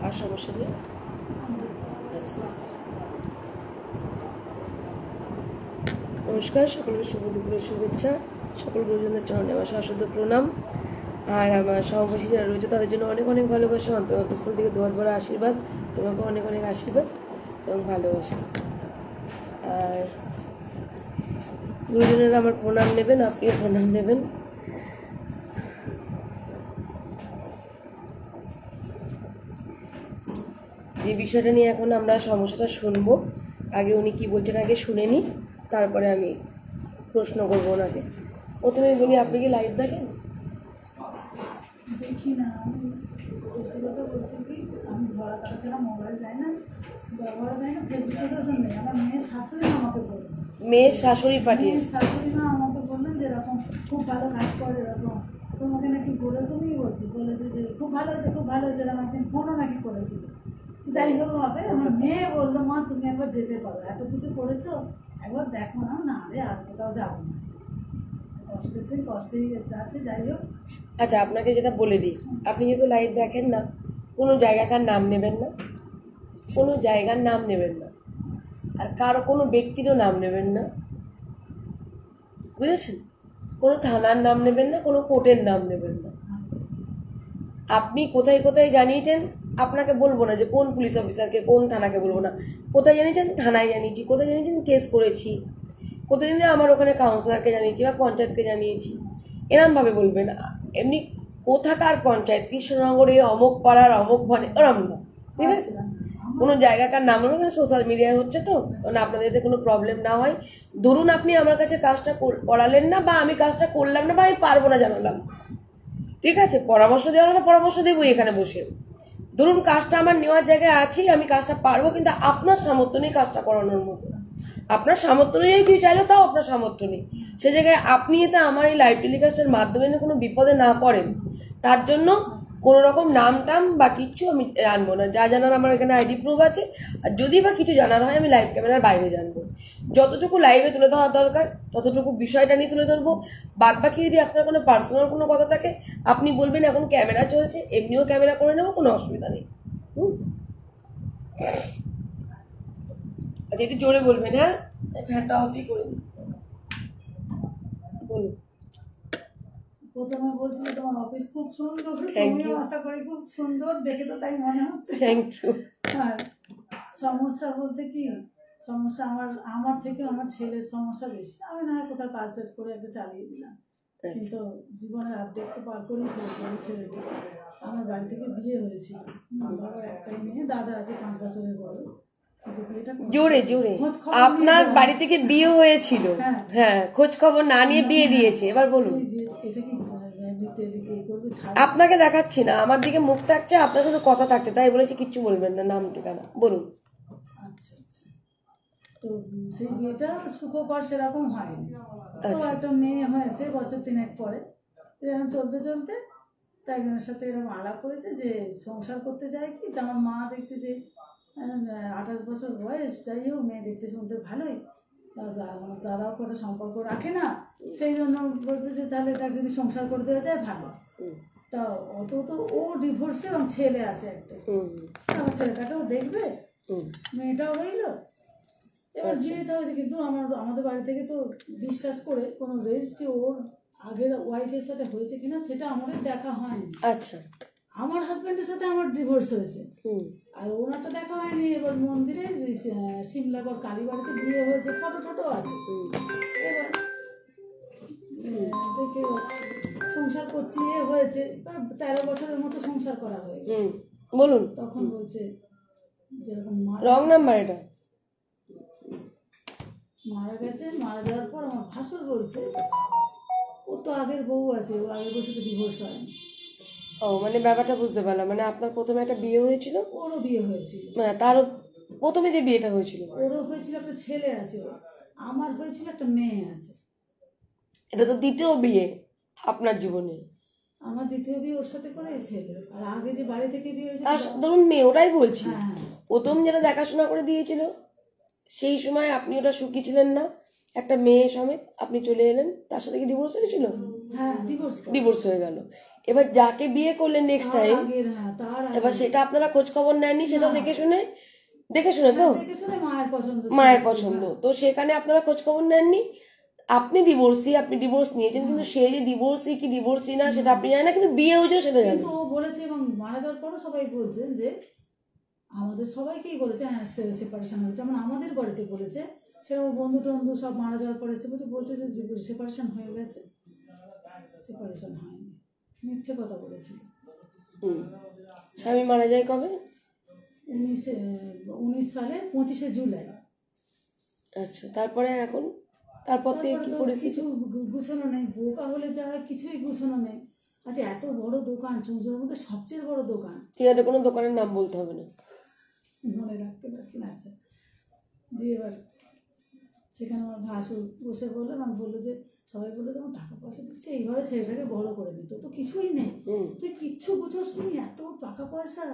আর সমস্যা নেই? আচ্ছা আচ্ছা। নমস্কার, সকলকে শুভ দুপুরের শুভেচ্ছা। সকল গুরুজনদের চরণে আমার শাশ্বত প্রণাম। আর আমার সহবাসী যারা রয়েছে তাদের জন্য অনেক অনেক ভালোবাসা, অন্তঃস্থল থেকে দোয়াত ভরা আশীর্বাদ। তোমাকে অনেক অনেক আশীর্বাদ এবং ভালোবাসা। আর গুরুজনেরা আমার প্রণাম নেবেন, আপনিও প্রণাম নেবেন। এই বিষয়টা নিয়ে এখন আমরা সমস্যাটা শুনবো। আগে উনি কি বলছেন আগে শুনে নিই, তারপরে আমি প্রশ্ন করবো ওনাকে। প্রথমে বলি, আপনি কি লাইভ দেখেন? দেখি না, আমি সত্যি কথা বলতে কি, আমি ধরা কাটা ছাড়া মোবাইল যায় না, ব্যবহার যায় না, ফেসবুকে নেই। আমার মেয়ের শাশুড়ি মা আমাকে বললেন, মেয়ের শাশুড়ি পাঠিয়ে শাশুড়ি মা আমাকে বললেন যে এরকম খুব ভালো কাজ করে, এরকম তোমাকে নাকি বলে, তুমিই বলেছে যে খুব ভালো হয়েছে, খুব ভালো হয়েছে। এরকম একদিন ফোনও নাকি করেছিল। যাই হোক হবে, আমার মেয়ে বললো, মা তুমি একবার যেতে পারো, এত কিছু করেছো, একবার দেখো না। না রে, আর কোথাও যাবো না, কষ্টের দিন কষ্টেই আছে। যাই হোক, আচ্ছা, আপনাকে যেটা বলে দিই, আপনি যেহেতু লাইভ দেখেন না, কোনো জায়গাকার নাম নেবেন না, কোনো জায়গার নাম নেবেন না, আর কারো কোনো ব্যক্তিরও নাম নেবেন না, বুঝেছেন? কোনো থানার নাম নেবেন না, কোনো কোর্টের নাম নেবেন না। আপনি কোথায় কোথায় জানিয়েছেন, আপনাকে বলবো না যে কোন পুলিশ অফিসারকে, কোন থানাকে বলবো না। কোথায় জানিয়েছেন? থানায় জানিয়েছি। কোথায় জানিয়েছেন? কেস করেছি। কোথায় জানিয়ে আমার ওখানে কাউন্সিলরকে জানিয়েছি বা পঞ্চায়েতকে জানিয়েছি। এরমভাবে বলবেন। এমনি কোথাকার পঞ্চায়েত, কৃষ্ণনগরে অমুক পাড়ার অমুক মানে ওরম না, ঠিক আছে? কোনো জায়গাকার নাম হলো না, সোশ্যাল মিডিয়ায় হচ্ছে তো, মানে আপনাদের এতে কোনো প্রবলেম না হয়। ধরুন আপনি আমার কাছে কাজটা করালেন না, বা আমি কাজটা করলাম না, বা আমি পারবো না জানালাম, ঠিক আছে? পরামর্শ দেওয়ার তো পরামর্শ দেবই এখানে বসে। ধরুন কাজটা আমার নেওয়ার জায়গায় আছি, আমি কাজটা পারবো, কিন্তু আপনার সামর্থ্য নেই কাজটা করানোর মতো। আপনার সামর্থ্য অনুযায়ী কিছু চাইলেও তাও আপনার সামর্থ্য নেই। সে জায়গায় আপনি যাতে আমার এই লাইভ টেলিকাস্টের মাধ্যমে কোনো বিপদে না পড়েন, তার জন্য কোনো রকম নাম টাম বা কিচ্ছু আমি জানবো না। যা জানার আমার এখানে আইডি প্রুফ আছে, আর যদি বা কিছু জানার হয় আমি লাইভ ক্যামেরার বাইরে জানবো। যতটুকু লাইভে তুলে ধরা দরকার ততটুকু বিষয়টা নিয়ে তুলে ধরবো। বাদ বাকি যদি আপনার কোনো পার্সোনাল কোনো কথা থাকে, আপনি বলবেন। এখন ক্যামেরা চলছে, এমনিও ক্যামেরা করে নেবো, কোনো অসুবিধা নেই। আচ্ছা, একটু জোরে বলবেন। হ্যাঁ, ফ্যানটা অফই করে দিন। বলুন। প্রথমে বলছি যে তোমার অফিস খুব সুন্দর, Thank তুমিও you. আশা করি খুব সুন্দর, দেখে তো তাই মনে হচ্ছে। Thank you. আর সমস্যা বলতে কি, সমস্যা আমার থেকে আমার ছেলের সমস্যা বেশি। আমি না হয় কোথাও কাজ টাজ করে একটা চালিয়ে দিলাম, কিন্তু জীবনের অর্ধেক তো পার করেই ফেলেছি ছেলেটি। আমার বাড়ি থেকে বিয়ে হয়েছিল, বাবার একটাই মেয়ে, দাদা আছে 5 বছরের বড়। জোরে জোরে। আপনার বাড়ি থেকে বিয়ে হয়েছিল? হ্যাঁ, খোঁজ খবর না নিয়ে বিয়ে দিয়েছে। এবার বলুন। এটা কি আপনাকে দেখাচ্ছি না, আমার দিকে মুখ থাকছে, আপনার শুধু কথা থাকছে, তাই বলেছি কিচ্ছু বলবেন না, নাম ঠিকানা বলুন। আচ্ছা আচ্ছা, তো সেই বিয়েটা সুখকর সেরকম হয়নি। তো একটা মেয়ে হয়েছে বছর 3 পরে, এরকম চলতে চলতে তাই একজনের সাথে এরকম আলাপ হয়েছে যে সংসার করতে চায় কি। তো আমার মা দেখছে যে 28 বছর বয়স, যাই হোক মেয়ে দেখতে শুনতে ভালোই, আমার দাদাও করে সম্পর্ক রাখে না, সেই জন্য বলছে যে তাহলে তার যদি সংসার করে দেওয়া যায় ভালো। তা অত তো ও ডিভোর্সে, এবং ছেলে আছে একটা, আমার ছেলেটাকেও দেখবে, মেয়েটাও রইলো, এবার বিয়েটা হয়েছে। কিন্তু আমাদের বাড়ি থেকে তো বিশ্বাস করে কোনো রেজিস্ট্রি ওর আগের ওয়াইফের সাথে হয়েছে কিনা সেটা আমাদের দেখা হয়নি। আচ্ছা, আমার হাজব্যান্ডের সাথে আমার ডিভোর্স হয়েছে, আর ওনারটা দেখা হয়নি। এবার মন্দিরে সিমলাগড় কালীবাড়িতে বিয়ে হয়েছে, ফটো টটো আছে। এবার দেখে সংসার করছি, হয়েছে 13 বছরের মতো সংসার করা হয়ে গেছে। বলুন। তখন বলছে যেরকম রং নাম্বার, এটা মারা গেছে। মারা যাওয়ার পর আমার ভাসুর বলছে ও তো আগের বউ আছে, ও আগের বউ সাথে ডিভোর্স হয়নি। ও, মানে ব্যাপারটা বুঝতে পারলাম। মানে আপনার প্রথমে একটা বিয়ে হয়েছিল, ওরও বিয়ে হয়েছিল। তারও প্রথমে যে বিয়েটা হয়েছিল, ওরও হয়েছিল, একটা ছেলে আছে, আমার হয়েছিল একটা মেয়ে আছে। এটা তো দ্বিতীয় বিয়ে আপনার জীবনে। আমার দ্বিতীয় বিয়ে ওর সাথে করে ছেলে, আর আগে যে বাড়ি থেকে বিয়ে হয়েছিল ধরুন মেয়ে, ওটাই বলছি। প্রথম যেটা দেখাশোনা করে দিয়েছিল, সেই সময় আপনি ওটা সুখী ছিলেন না, একটা মেয়ে সমেত আপনি চলে এলেন, তার সাথে কি ডিভোর্স হয়েছিল? হ্যাঁ ডিভোর্স ডিভোর্স হয়ে গেল। এবার যাকে বিয়ে করলেন নেক্সট টাইম, আগের, হ্যাঁ তার এবার সেটা আপনারা খোঁজ খবর নেননি, সেটাও দেখে শুনে তো দেখে শুনে মায়ের পছন্দ মায়ের পছন্দ, তো সেখানে আপনারা খোঁজ খবর নেননি। আপনি ডিভোর্সি, আপনি ডিভোর্স নিয়েছেন, কিন্তু সে যে ডিভোর্সি কি ডিভোর্সি না সেটা আপনি জানেন না, কিন্তু বিয়ে হয়েছে সেটা জানেন। কিন্তু ও বলেছে, এবং মারা যাওয়ার পরও সবাই বলছে যে আমাদের সবাইকেই বলেছে হ্যাঁ সেপারেশন হয়েছে, যেমন আমাদের বাড়িতে বলেছে, সেরকম বন্ধু টন্ধু সব মারা যাওয়ার পরে এসে বলছে যে সেপারেশন হয়ে গেছে, সেপারেশন হয়নি, মিথ্যে কথা বলেছিল। স্বামী মারা যায় কবে? 19 সালে 25শে জুলাই। আচ্ছা, তারপরে এখন তারপর থেকে কি পরিস্থিতি? কিছু গুছানো নেই, বোকা হলে যা হয় কিছুই গুছানো নেই। আচ্ছা এত বড় দোকান, চুঁচুড়ার মধ্যে সবচেয়ে বড় দোকান, ঠিক আছে, কোনো দোকানের নাম বলতে হবে না, মনে রাখতে পারছি না। আচ্ছা দিয়ে এবার সেখানে আমার ভাসুর বসে বললাম, আমি বললো যে সবাই বললো যখন টাকা পয়সা দিচ্ছে এইভাবে ছেলেটাকে বড় করে নিত, তো কিছুই নেই, তুই কিচ্ছু বুঝোস নি, এত টাকা পয়সা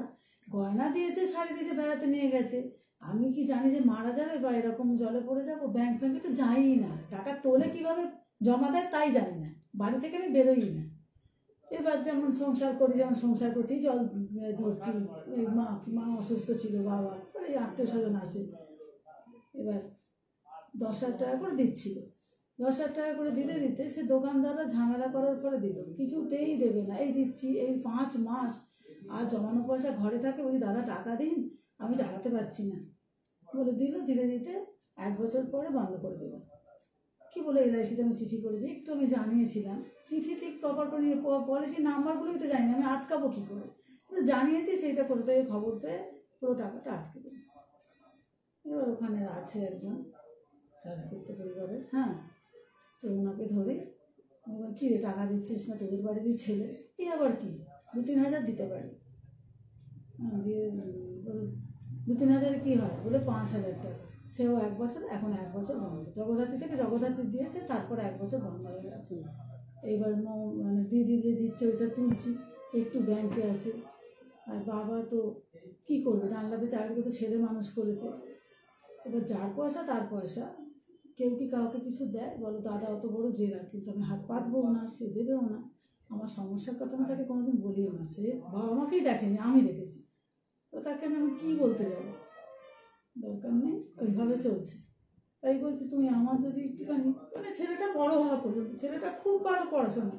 গয়না দিয়েছে, শাড়ি দিয়েছে, বেড়াতে নিয়ে গেছে, আমি কি জানি যে মারা যাবে বা এরকম জলে পড়ে যাবো, ব্যাংক ফ্যাঙ্কে তো যাই না, টাকা তোলে কিভাবে জমা দেয় তাই জানি না, বাড়ি থেকে আমি বেরোই না। এবার যেমন সংসার করি, যেমন সংসার করছি, জল ধরছি, এই মা অসুস্থ ছিল, বাবা এই আত্মীয় স্বজন আসে, এবার 10,000 টাকা করে দিচ্ছিল, 10,000 টাকা করে দিতে দিতে সে দোকানদাররা ঝামেলা করার পরে দিল, কিছুতেই দেবে না, এই দিচ্ছি এই 5 মাস, আর জমানো পয়সা ঘরে থাকে, ওই দাদা টাকা দিন আমি চালাতে পারছি না বলে দিল, দিতে দিতে 1 বছর পরে বন্ধ করে দিল। কি বলে এলআইসিতে আমি চিঠি করেছি, একটু আমি জানিয়েছিলাম, চিঠি ঠিক প্রপার করে নিয়ে পলিসি নাম্বারগুলোই তো জানি না, আমি আটকাবো কী করে, জানিয়েছি সেইটা কোথা থেকে খবর পেয়ে পুরো টাকাটা আটকে দেবে। এবার ওখানে আছে একজন রাজপুত্র পরিবারের, হ্যাঁ, তো ওনাকে ধরে এবার কী রে টাকা দিচ্ছিস না, তোদের বাড়িরই ছেলে, এই আবার কি 2-3 হাজার দিতে পারি, দিয়ে 2-3 হাজারে কী হয় বলে 5,000 টাকা, সেও 1 বছর, এখন 1 বছর বন্ধ, জগদ্ধাত্রী থেকে জগদ্ধাত্রী দিয়েছে, তারপরে 1 বছর বন্ধ হয়ে গেছে। এইবার মানে দিদি যে দিচ্ছে ওইটা তুলছি, একটু ব্যাংকে আছে, আর বাবা তো কী করবে, ডানলাপে চাকরি তো ছেলে মানুষ করেছে, এবার যার পয়সা তার পয়সা, কেউ কি কাউকে কিছু দেয় বলো, দাদা অত বড় জেলার, কিন্তু আমি হাত পাতবও না, সে দেবেও না, আমার সমস্যার কথা আমি তাকে কোনোদিন বলিও না, সে বাবা মাকেই দেখেনি, আমি দেখেছি, তো তাকে আমি কী বলতে যাবো, দরকার নেই, ওইভাবে চলছে। তাই বলছি তুমি আমার যদি একটুখানি, মানে ছেলেটা বড় হওয়া পর্যন্ত, ছেলেটা খুব ভালো পড়াশোনা,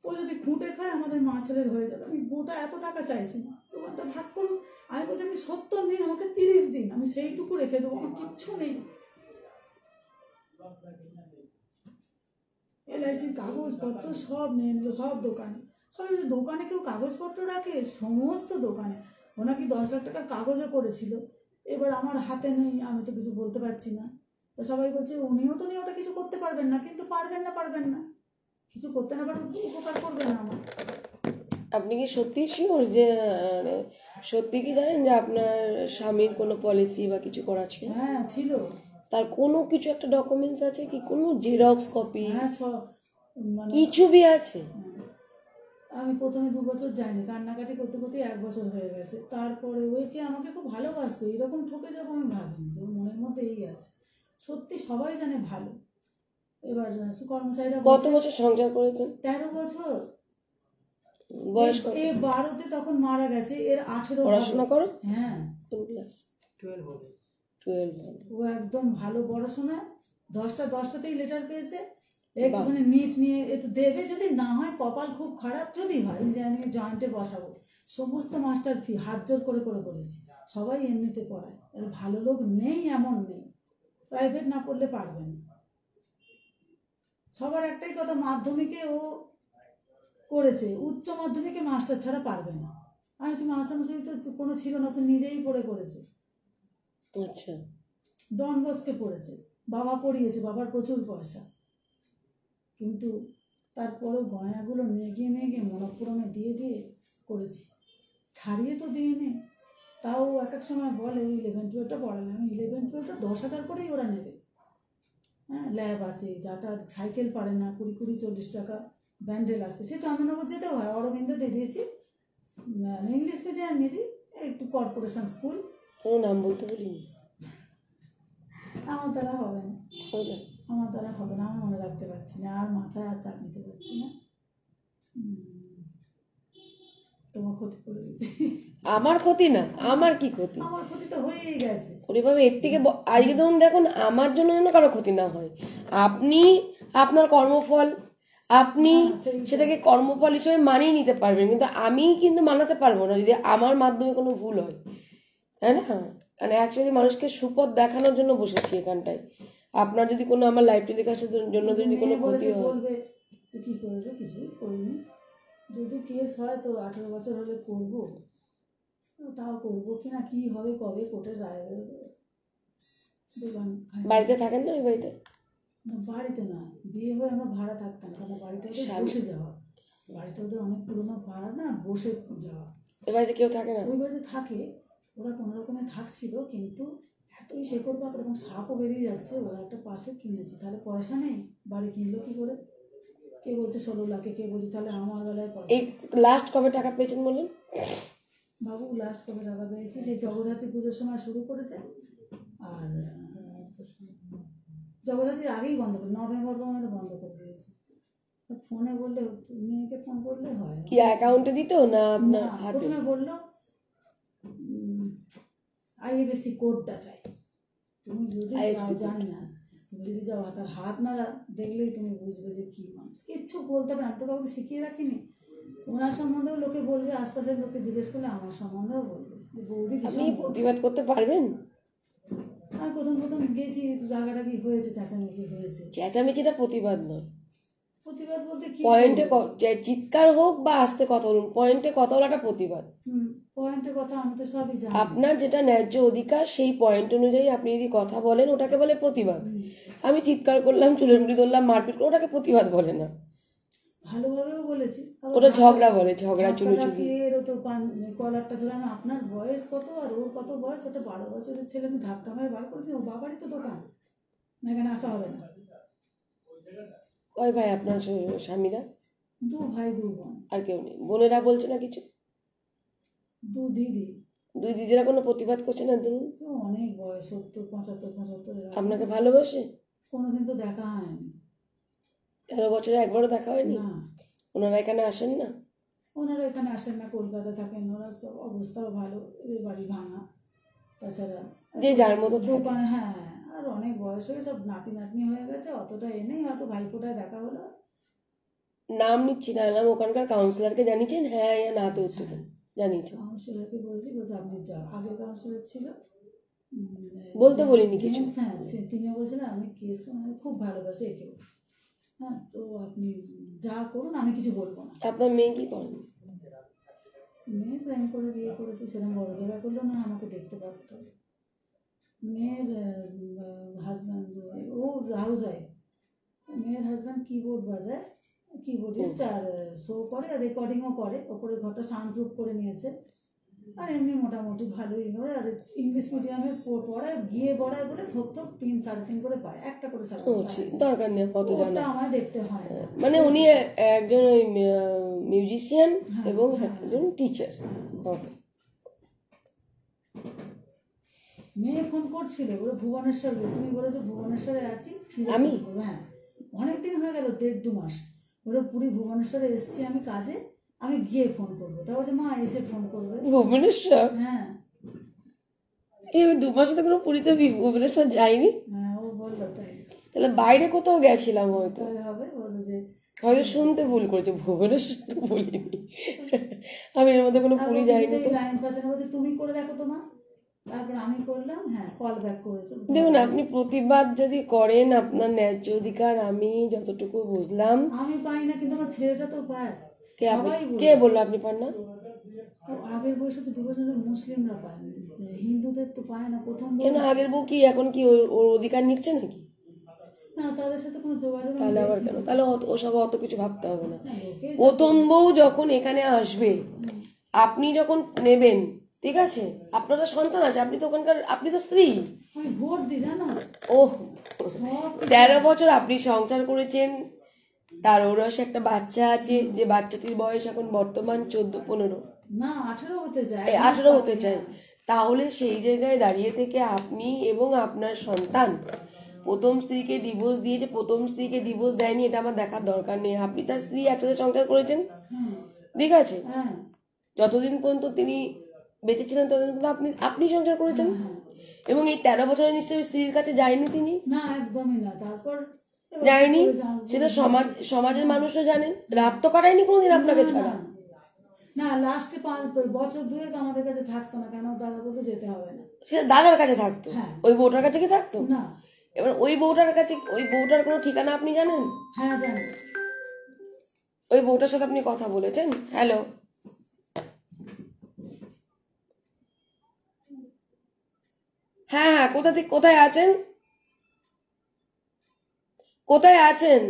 ও যদি খুঁটে খায় আমাদের মা ছেলের হয়ে যাবে, আমি গোটা এত টাকা চাইছি না, তোমারটা ভাগ করুক, আমি বলছি আমি 70 দিন, আমাকে 30 দিন, আমি সেইটুকু রেখে দেবো, আমার কিচ্ছু নেই। এলআইসির কাগজপত্র সব নিয়ে নিল, সব দোকানে, সব দোকানে কেউ কাগজপত্র রাখে, সমস্ত দোকানে, ওনা কি 10 লাখ টাকার কাগজও করেছিল, এবার আমার হাতে নেই, আমি তো কিছু বলতে পারছি না, তো সবাই বলছে উনিও তো নিয়ে ওটা কিছু করতে পারবেন না, কিন্তু পারবেন না, কিছু করতে না পারবেন, উপকার করবেন না আমার। আপনি কি সত্যি শিওর যে মানে সত্যি কি জানেন যে আপনার স্বামীর কোনো পলিসি বা কিছু করা ছিল? হ্যাঁ ছিল, তার কোনো কিছু একটা ডকুমেন্টস আছে কি, কোনো জেরক্স কপি হ্যাঁ সব, মানে কিছু বি আছে? আমি প্রথমে 2 বছর যাইনি, কান্নাকাটি করতে করতে 1 বছর হয়ে গেছে, তারপরে ওইকে আমাকে খুব ভালোবাসতো, এরকম ঠকে যাবো আমি ভাবিনি, যে ওর মনের মধ্যে এই আছে, সত্যি সবাই জানে ভালো। এবার কর্মচারীরা কত বছর সংসার করেছেন? 13 বছর, বয়স কত? 12তে তখন মারা গেছে, এর 18 পড়াশোনা করো? হ্যাঁ কোন ক্লাস? 12 ও একদম ভালো পড়াশোনা, 10টাতেই লেটার পেয়েছে, একটুখানি নিট নিয়ে একটু দেবে, যদি না হয় কপাল খুব খারাপ, যদি হয় জানি জয়েন্টে বসাবো, সমস্ত মাস্টার ফি হাত জোর করে করেছি, সবাই এমনিতে পড়ায়, আর ভালো লোক নেই এমন নেই, প্রাইভেট না পড়লে পারবে না, সবার একটাই কথা, মাধ্যমিকে ও করেছে, উচ্চ মাধ্যমিকে মাস্টার ছাড়া পারবে না, আমি বলছি মাস্টারমশাই তো কোনো ছিল না, তো নিজেই করেছে। আচ্ছা, ডন বস্কে পড়েছে, বাবা পড়িয়েছে, বাবার প্রচুর পয়সা, কিন্তু তারপরেও গয়নাগুলো নিয়ে গিয়ে মনপুরমে দিয়ে করেছি, ছাড়িয়ে তো দিইনি, তাও এক এক সময় বলে 11-12টা পড়ালে, আমি 11-12টা 10,000 করেই ওরা নেবে, হ্যাঁ ল্যাব আছে, যাতায়াত, সাইকেল পারে না, 20-40 টাকা ব্যান্ডেল আসতে, সে চন্দ্রনগর যেতেও হয়, অরবিন্দ দিয়ে দিয়েছি, ইংলিশ মিডিয়ামেরই, একটু কর্পোরেশন স্কুল, কোনো নাম বলতে বলিনি, আমার দ্বারা হবে না, আমার মনে রাখতে পারছি না, আর মাথায় আর চাপ নিতে পারছি না। তোমার ক্ষতি করে দিচ্ছি। আমার ক্ষতি না, আমার কি ক্ষতি? আমার ক্ষতি তো হয়েই গেছে। ওইভাবে এর থেকে আজকে ধরুন দেখুন, আমার জন্য যেন কারো ক্ষতি না হয়। আপনি আপনার কর্মফল, আপনি সেটাকে কর্মফল হিসেবে মানিয়ে নিতে পারবেন, কিন্তু আমি কিন্তু মানাতে পারবো না যদি আমার মাধ্যমে কোনো ভুল হয়, তাই না? মানে অ্যাকচুয়ালি মানুষকে সুপথ দেখানোর জন্য বসেছি এখানটায়। আপনার যদি কোনো আমার লাইফ টেলিকাস্টের জন্য যদি কোনো ক্ষতি হয়, বলবে কি করেছে, কিছুই করিনি। যদি কেস হয় তো 18 বছর হলে করবো, তাও করবো কিনা কি হবে, কবে কোর্টের রায় বেরোবে। বাড়িতে থাকেন না? ওই বাড়িতে? বাড়িতে না, বিয়ে হয়ে আমরা ভাড়া থাকতাম, কারণ বাড়িটা ওদের বসে যাওয়া, বাড়িটা ওদের অনেক পুরোনো ভাড়া না, বসে যাওয়া। ওই বাড়িতে কেউ থাকে না? ওই বাড়িতে থাকে, ওরা কোনো রকমে থাকছিল, কিন্তু এতই শেকড় বাকড় এবং সাপও বেরিয়ে যাচ্ছে। ওরা একটা পাশে কিনেছে, তাহলে পয়সা নেই, বাড়ি কিনলো কি করে? কে বলছে 16 লাখে, কে বলছে তাহলে আমার বেলায় পয়সা। এই লাস্ট কবে টাকা পেয়েছেন বললেন? বাবু লাস্ট কবে টাকা পেয়েছি, সেই জগদ্ধাত্রী পুজোর সময় শুরু করেছে, আর জগদ্ধাত্রীর আগেই বন্ধ করে, নভেম্বর বন্ধ করে দিয়েছে। ফোনে বললে, মেয়েকে ফোন করলে হয়। কি অ্যাকাউন্টে দিত না আপনার হাতে? প্রথমে বললো আইএফএসসি কোডটা চাই, তুমি যদি যাও, জানি না, তুমি যদি যাও তার হাত নাড়া দেখলেই তুমি বুঝবে যে কি মানুষ। কিচ্ছু বলতে পারে, আমি তো কাউকে শিখিয়ে রাখিনি। ওনার সম্বন্ধেও লোকে বলবে, আশপাশের লোকে জিজ্ঞেস করলে আমার সম্বন্ধেও বলবে যে বৌদি। আপনি প্রতিবাদ করতে পারবেন? আমি প্রথম গেছি, রাগারাগি হয়েছে, চেঁচামেচি হয়েছে। চেঁচামেচিটা প্রতিবাদ নয়। প্রতিবাদ বলতে কি, পয়েন্টে চিৎকার হোক বা আস্তে কথা বলুন, পয়েন্টে কথা বলাটা প্রতিবাদ। পয়েন্টের কথা আমি তো সবই জানি। আপনার যেটা ন্যায্য অধিকার সেই পয়েন্ট অনুযায়ী আপনি যদি কথা বলেন, ওটাকে বলে প্রতিবাদ। আমি চিৎকার করলাম, চুলের মুড়ি ধরলাম, মারপিট, ওটাকে প্রতিবাদ বলে না। ভালোভাবেও বলেছি, ওটা ঝগড়া বলে, ঝগড়া চুলোচুলি। এরও তো কলারটা ধরে, আমি আপনার বয়স কত আর ওর কত বয়স, ওটা 12 বছরের ছেলে, আমি ধাক্কা মেরে বার করে দিই। ও বাবারই তো দোকান, না এখানে আসা হবে না। কয় ভাই আপনার স্বামীরা? 2 ভাই 2 বোন। আর কেউ নেই? বোনেরা বলছে না কিছু? 2 দিদি। 2 দিদিরা কোনো প্রতিবাদ করছে না? ধরুন অনেক বয়স, 70, 75। আপনাকে ভালোবাসে? কোনোদিন তো দেখা হয়নি। 13 বছরে একবারও দেখা হয়নি? না। ওনারা এখানে আসেন না? ওনারা এখানে আসেন না, কলকাতা থাকেন। ওরা সব অবস্থাও ভালো, এদের বাড়ি ভাঙা। তাছাড়া যে যার মতো দোকান, হ্যাঁ, আর অনেক বয়স হয়ে সব নাতি নাতনি হয়ে গেছে, অতটা এনেই হয়তো ভাইফোঁটায় দেখা হলো। নাম নিচ্ছি না, এলাম ওখানকার কাউন্সিলরকে জানিয়েছেন? হ্যাঁ, নাতে উত্তর জানিয়েছেন? কাউন্সিলরকে বলছি, বলছে আপনি যাও। আগে কাউন্সিলর ছিল, বলতে বলিনি কিছু? হ্যাঁ, তিনিও বলছিলেন আমি কেস খুব ভালোবাসে একেও, হ্যাঁ, তো আপনি যা করুন, আমি কিছু বলবো না। আপনার মেয়ে কি করেন? মেয়ে প্রেম করে বিয়ে করেছে, সেরকম বড় জায়গা করলো না, আমাকে দেখতে পারত। মেয়ের হাজব্যান্ড, ও হাউস ওয়াইফ, মেয়ের হাজব্যান্ড কিবোর্ড বাজায়, কিবোর্ডিস্ট, আর শো করে, আর রেকর্ডিংও করে। ওপরে ঘরটা সাউন্ড প্রুফ করে নিয়েছে, আর এমনি মোটামুটি ভালোই করে। আর ইংলিশ মিডিয়ামে পড়ায়, গিয়ে পড়ায় বলে থোক 3-3.5 করে পায়, একটা করে দরকার নেই কত জানা, আমায় দেখতে হয় না। মানে উনি একজন ওই মিউজিশিয়ান এবং একজন টিচার। ওকে। মেয়ে ফোন করছিল, বলে ভুবনেশ্বর, তুমি বলেছো ভুবনেশ্বরে আছি, আমি? হ্যাঁ, অনেকদিন হয়ে গেল, 1.5-2 মাস। ওরা পুরী ভুবনেশ্বরে এসছি আমি কাজে, আমি গিয়ে ফোন করবো। তা বলছে মা এসে ফোন করবে। ভুবনেশ্বর? হ্যাঁ, এই 2 মাসে তো কোনো পুরীতে ভুবনেশ্বর যাইনি। হ্যাঁ, ও বললো তাই। তাহলে বাইরে কোথাও গেছিলাম হয়তো। তাই হবে, বলো যে হয়তো শুনতে ভুল করেছে, ভুবনেশ্বর তো বলিনি আমি, এর মধ্যে কোনো পুরী যাইনি তো। লাইন পাচ্ছেনা, বলছে তুমি করে দেখো তোমার। তারপর আমি করলাম, হ্যাঁ, কল ব্যাক করেছে। দেখুন, আপনি প্রতিবাদ যদি করেন, আপনার ন্যায্য অধিকার আমি যতটুকু বুঝলাম। আমি পাই না, কিন্তু আমার ছেলেটা তো পায়। কে বললো আপনি পান না? আগের বয়সে তো 2 বছর মুসলিমরা পায়, হিন্দুদের তো পায় না। প্রথম কেন আগের বউ কি এখন কি ওর অধিকার নিচ্ছে নাকি? না, তাদের সাথে কোনো যোগাযোগ। তাহলে আবার কেন? তাহলে ওসব অত কিছু ভাবতে হবে না। প্রথম বউ যখন এখানে আসবে, আপনি যখন নেবেন, ঠিক আছে, আপনারা সন্তান আছে, আপনি তো ওখানকার, আপনি তো স্ত্রী। আমি ভোট দিই, জানো। ওহ, 13 বছর আপনি সংসার করেছেন, তার ওরসে একটা বাচ্চা আছে, যে বাচ্চাটির বয়স এখন বর্তমান 14-15, না 18 হতে যায়, 18 হতে চায়। তাহলে সেই জায়গায় দাঁড়িয়ে থেকে আপনি এবং আপনার সন্তান প্রথম স্ত্রীকে ডিভোর্স দিয়েছে, প্রথম স্ত্রীকে ডিভোর্স দেয়নি, এটা আমার দেখার দরকার নেই। আপনি তার স্ত্রী একসাথে সংসার করেছেন, ঠিক আছে, যতদিন পর্যন্ত তিনি বেঁচে ছিলেন ততদিন পর্যন্ত আপনি সংসার করেছেন, এবং এই 13 বছরের নিশ্চয়ই স্ত্রীর কাছে যায়নি তিনি, না একদমই না। তারপর যায়নি, সেটা সমাজের মানুষও জানেন। রাত তো কাটায়নি কোনোদিন আপনাকে ছাড়া। না, লাস্টে 5 বছর 2 আমাদের কাছে থাকতো না, কেন দাদা বলতে যেতে হবে না, সে দাদার কাছে থাকতো, ওই বউটার কাছে কি থাকতো না। এবার ওই বউটার কোনো ঠিকানা আপনি জানেন? হ্যাঁ জানি। ওই বউটার সাথে আপনি কথা বলেছেন? হ্যালো, হ্যাঁ হ্যাঁ, কোথায় আছেন? কোথায় আছেন?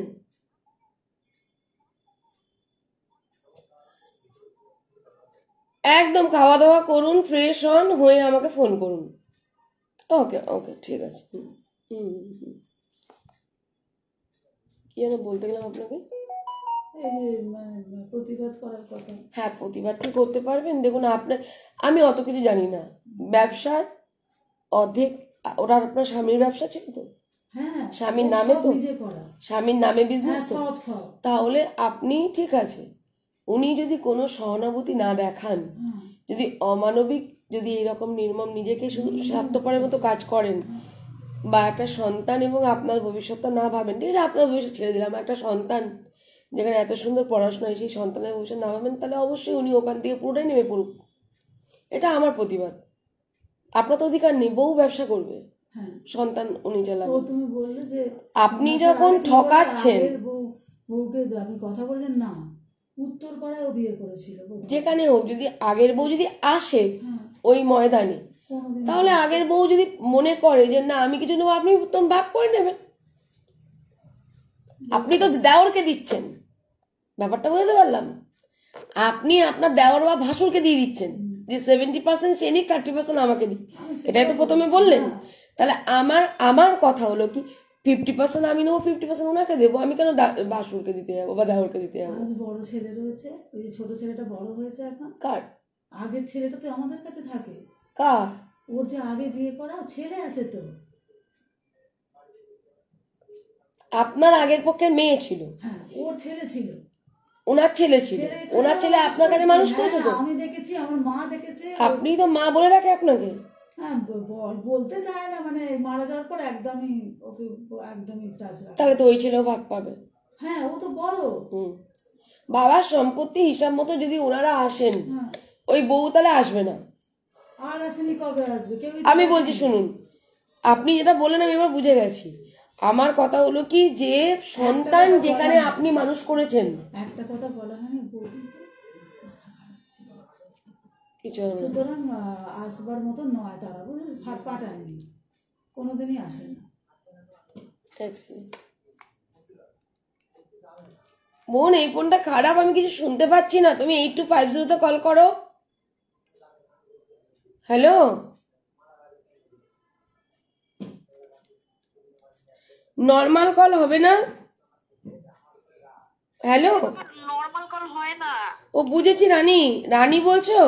একদম খাওয়া দাওয়া করুন, ফ্রেশ হন, হয়ে আমাকে ফোন করুন। ওকে ওকে, ঠিক আছে। কি যেন বলতে গেলাম আপনাকে? প্রতিবাদ করার কথা। হ্যাঁ, প্রতিবাদ কি করতে পারবেন? দেখুন, আমি অত কিছু জানি না। ব্যবসার অর্ধেক ওরা আপনার স্বামীর ব্যবসা ছিল তো, স্বামীর নামে, তো স্বামীর নামে বিজনেস তো, তাহলে আপনি ঠিক আছে, উনি যদি কোনো সহানুভূতি না দেখান, যদি অমানবিক, যদি এইরকম নির্মম নিজেকে শুধু স্বার্থপরের মতো কাজ করেন, বা একটা সন্তান এবং আপনার ভবিষ্যৎটা না ভাবেন, ঠিক আছে, আপনার ভবিষ্যৎ ছেড়ে দিলাম, একটা সন্তান যেখানে এত সুন্দর পড়াশোনা, সেই সন্তানের ভবিষ্যৎ না ভাবেন, তাহলে অবশ্যই উনি ওখান থেকে পুরোটাই নেমে পড়ুক। এটা আমার প্রতিবাদ। আপনার তো অধিকার নেই, বউ ব্যবসা করবে, সন্তান উনি চালাবেন। তুমি বললে যে আপনি যখন ঠকাচ্ছেন, বউকে আপনি কথা বলছেন না, উত্তরপাড়ায় বিয়ে করেছিল, যেখানে হোক, যদি আগের বউ যদি আসে ওই ময়দানে, তাহলে আগের বউ যদি মনে করে যে না আমি কিছু নেবো, আপনি তখন ভাগ করে নেবেন। আপনি তো দেওরকে দিচ্ছেন, ব্যাপারটা বুঝতে পারলাম। আপনি আপনার দেওর বা ভাসুরকে দিয়ে দিচ্ছেন যে 70% সে নিক, 30% আমাকে দিক, এটাই তো প্রথমে বললেন। তাহলে আমার কথা হলো কি, 50% আমি নেবো, 50% ওনাকে দেবো। আমি কেন ভাসুরকে দিতে যাবো বা দেওরকে দিতে যাবো? বড় ছেলে রয়েছে, ওই যে ছোট ছেলেটা বড় হয়েছে এখন। কার? আগের ছেলেটা তো আমাদের কাছে থাকে। কার? ওর যে আগে বিয়ে করা ছেলে আছে তো। আপনার আগের পক্ষের মেয়ে ছিল? হ্যাঁ, ওর ছেলে ছিল। ওনার ছেলে ছিল? ওনার ছেলে আপনার কাছে মানুষ করেছে তো? আমি দেখেছি, আমার মা দেখেছে। আপনি তো মা বলে রাখে আপনাকে? হ্যাঁ, বলতে চায় না, মানে মারা যাওয়ার পর একদমই ওকে একদমই টাচ রাখে। তাহলে তো ওই ছেলেও ভাগ পাবে। হ্যাঁ, ও তো বড়। বাবার সম্পত্তি হিসাব মতো যদি ওনারা আসেন, ওই বউ তাহলে আসবে না। আর আসেনি, কবে আসবে? আমি বলছি শুনুন, আপনি যেটা বললেন আমি এবার বুঝে গেছি। আমার কথা হলো কি, যে সন্তান যেখানে আপনি মানুষ করেছেন, একটা কথা বলা হয়নি, কিছু সুতরাং আসবার মতো নয় তারা, ফাট পাঠায়নি, কোনোদিনই আসে না। বোন, এই ফোনটা খারাপ, আমি কিছু শুনতে পাচ্ছি না। তুমি 8250 কল করো। হ্যালো, নর্মাল কল হবে না? হ্যালো, নরমাল কল হয় না। ও বুঝেছি, রানী বলছো?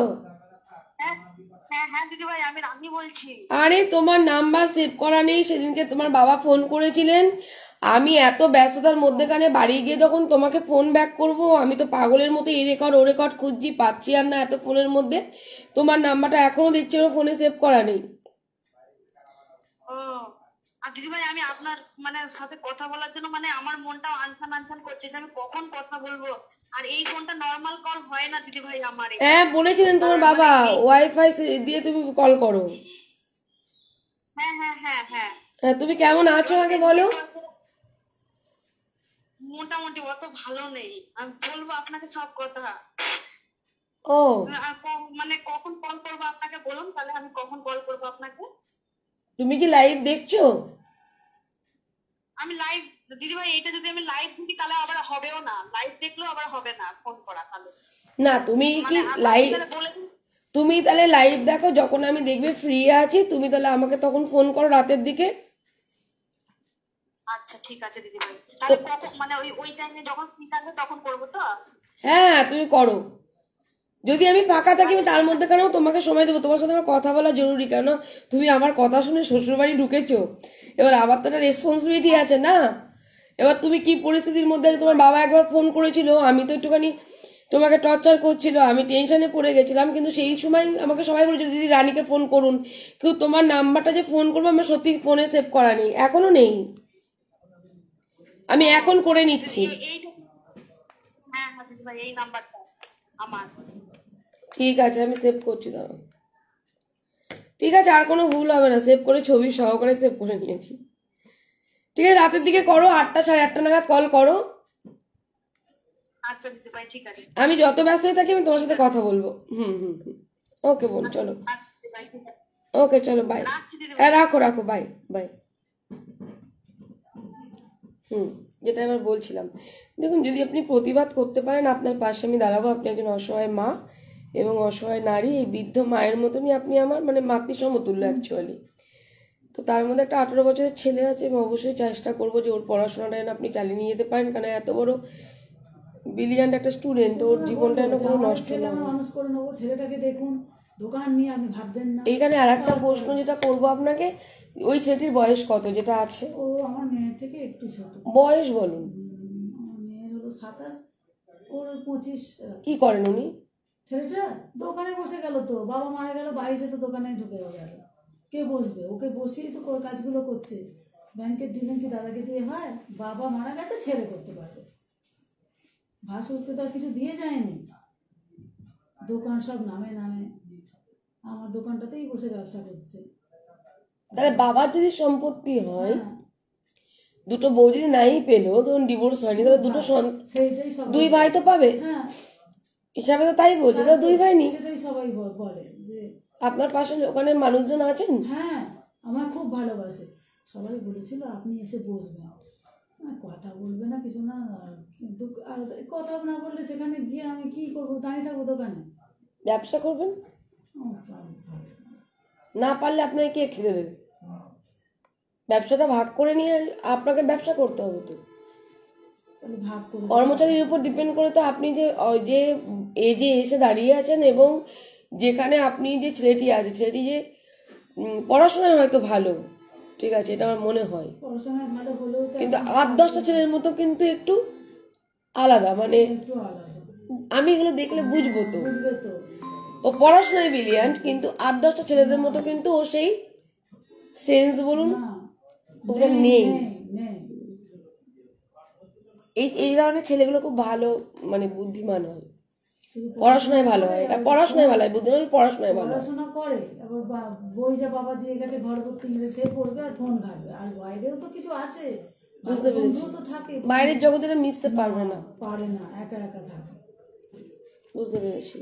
হ্যাঁ দিদি ভাই, আমি রানী বলছি। আরে তোমার নাম্বার সেভ করা নেই, সেদিনকে তোমার বাবা ফোন করেছিলেন, আমি এত ব্যস্ততার মধ্যেখানে বাড়ি গিয়ে যখন তোমাকে ফোন ব্যাক করব, আমি তো পাগলের মতো এই রেকর্ড ও রেকর্ড খুঁজছি, পাচ্ছি আর না এত ফোনের মধ্যে। তোমার নাম্বারটা এখনো দেখছি আমার ফোনে সেভ করা নেই। আর দিদি ভাই, আমি আপনার মানে সাথে কথা বলার জন্য মানে আমার মনটাও আনসান করছে যে আমি কখন কথা বলবো। আর এই ফোনটা নরমাল কল হয় না দিদি ভাই আমার। হ্যাঁ, বলেছিলেন তোমার বাবা ওয়াইফাই দিয়ে তুমি কল করো। হ্যাঁ, তুমি কেমন আছো আগে বলো? মোটামুটি, অত ভালো নেই। আমি বলবো আপনাকে সব কথা। ও, মানে কখন কল করবো আপনাকে বলুন, তাহলে আমি কখন কল করবো আপনাকে। তুমি কি লাইভ দেখছো? আমি লাইভ, দিদি ভাই, এটা যদি আমি লাইভ দেখি তাহলে আবার হবেও না, লাইভ দেখলেও আবার হবে না ফোন করা। তাহলে না, তুমি কি লাইভ, তুমি তাহলে লাইভ দেখো, যখন আমি দেখবে ফ্রি আছি তুমি তাহলে আমাকে তখন ফোন করো রাতের দিকে। আচ্ছা ঠিক আছে দিদি ভাই, তাহলে কখন মানে ওই টাইমে যখন ফ্রি থাকবে তখন করবো তো? হ্যাঁ তুমি করো। যদি আমি ফাঁকা থাকি আমি তার মধ্যে কেন তোমাকে সময় দেবো, তোমার সাথে আমার কথা বলা জরুরি, কেন তুমি আমার কথা শুনে শ্বশুরবাড়ি ঢুকেছো, এবার আমার তো একটা রেসপন্সিবিলিটি আছে না। এবার তুমি কি পরিস্থিতির মধ্যে আছো, তোমার বাবা একবার ফোন করেছিল, আমি তো একটুখানি তোমাকে টর্চার করছিল, আমি টেনশনে পড়ে গেছিলাম, কিন্তু সেই সময় আমাকে সবাই বলেছিল দিদি রানীকে ফোন করুন, কিন্তু তোমার নাম্বারটা যে ফোন করবো আমার সত্যি ফোনে সেভ করা নেই, এখনো নেই, আমি এখন করে নিচ্ছি। এইটা হ্যাঁ হ্যাঁ দিদি ভাই, এই নাম্বারটা আমার। ঠিক আছে আমি সেভ করছি, দাঁড়াও। ঠিক আছে, আর কোনো ভুল হবে না, সেভ করে ছবি সহকারে সেভ করে নিয়েছি। ঠিক আছে, রাতের দিকে করো, 8টা 8:30 নাগাদ কল করো। আচ্ছা দিদি ভাই ঠিক আছে। আমি যত ব্যস্ত হয়ে থাকি আমি তোমার সাথে কথা বলবো। হুম হুম হুম, ওকে বোন, চলো। আচ্ছা দিদি ভাই ঠিক আছে, ওকে চলো, বাই। রাখছি দিদি ভাই। হ্যাঁ রাখো রাখো, বাই বাই। যেটা এবার বলছিলাম, দেখুন যদি আপনি প্রতিবাদ করতে পারেন আপনার পাশে আমি দাঁড়াবো। আপনি একজন অসহায় মা এবং অসহায় নারী, এই বৃদ্ধ মায়ের মতনই আপনি আমার মানে মাতৃ সমতুল্য অ্যাকচুয়ালি। তো তার মধ্যে একটা 18 বছরের ছেলে আছে, আমি অবশ্যই চেষ্টা করবো যে ওর পড়াশোনাটা যেন আপনি চালিয়ে নিয়ে যেতে পারেন, কারণ এত বড় ব্রিলিয়ান্ট একটা স্টুডেন্ট, ওর জীবনটা যেন কোনো নষ্ট ছেলে না আমার হয়। মানুষ করে নেবো, ছেলেটাকে দেখুন দোকান নিয়ে আপনি ভাববেন না। এইখানে আর একটা প্রশ্ন যেটা করবো আপনাকে, ওই ছেলেটির বয়স কত যেটা আছে? ও আমার মেয়ের থেকে একটু ছোট। বয়স বলুন। আমার মেয়ের হলো 27, ওর 25। কি করেন উনি? ছেলেটা দোকানে বসে গেল, তো বাবা মারা গেল, 22-এ তো দোকানে ঢুকে গেল, কে বসবে? ওকে বসিয়ে তো কাজগুলো করছে। ব্যাংকের ডিলিং কি দাদাকে দিয়ে হয়? বাবা মারা গেছে, ছেলে করতে পারবে, ভাসুরকে তো আর কিছু দিয়ে যায়নি। দোকান সব নামে নামে, আমার দোকানটাতেই বসে ব্যবসা করছে। তাহলে বাবার যদি সম্পত্তি হয়, হ্যাঁ, দুটো বউ যদি নাই পেলো, তখন ডিভোর্স হয়নি, তাহলে দুটো সেইটাই সবাই দুই ভাই তো পাবে, হ্যাঁ হিসাবে তো তাই বলছে, তাহলে দুই ভাই নি। সেটাই সবাই বলে যে আপনার পাশে ওখানে মানুষজন আছেন? হ্যাঁ আমার খুব ভালোবাসে। সবাই বলেছিল আপনি এসে বসবেন, কথা বলবে না কিছু না, কিন্তু কথা না বললে সেখানে গিয়ে আমি কি করবো? দাঁড়িয়ে থাকবো দোকানে? ব্যবসা করবেন, ও, ভালো। না পারলে আপনাকে কে খেতে দেবে? ব্যবসাটা ভাগ করে নিয়ে আপনাকে ব্যবসা করতে হবে তো। তাহলে ভাগ করে কর্মচারীর উপর ডিপেন্ড করে তো আপনি যে যে এজে এসে দাঁড়িয়ে আছেন, এবং যেখানে আপনি যে ছেলেটি আছে, ছেলেটি যে পড়াশোনায় হয়তো ভালো, ঠিক আছে, এটা আমার মনে হয়, পড়াশোনায় ভালো হলেও তো কিন্তু 8-10টা ছেলের মতো কিন্তু একটু আলাদা, মানে একটু আলাদা, আমি এগুলো দেখলে বুঝবো তো। বুঝবে তো। ও পড়াশোনায় ব্রিলিয়ান্ট, কিন্তু 8-10টা ছেলেদের মতো কিন্তু ও সেই সেন্স বলুন না, ওটা নেই। নেই। এই ধরনের ছেলেগুলো খুব ভালো, মানে বুদ্ধিমান হয়, শুধু পড়াশোনায় ভালো হয়, এটা পড়াশোনায় ভালো হয়, বুদ্ধিমান পড়াশোনায় ভালো হয়। পড়াশোনা করে, আবার বই যা বাবা দিয়ে গেছে ঘর ভর্তি ইংরেজি, সে পড়বে আর ফোন ঘাটবে। আর বাইরেও তো কিছু আছে, বুঝতে পেরেছি, বন্ধুও তো থাকে, বাইরের জগতে এটা মিশতে পারবে না। পারে না, একা একা থাকে। বুঝতে পেরেছি,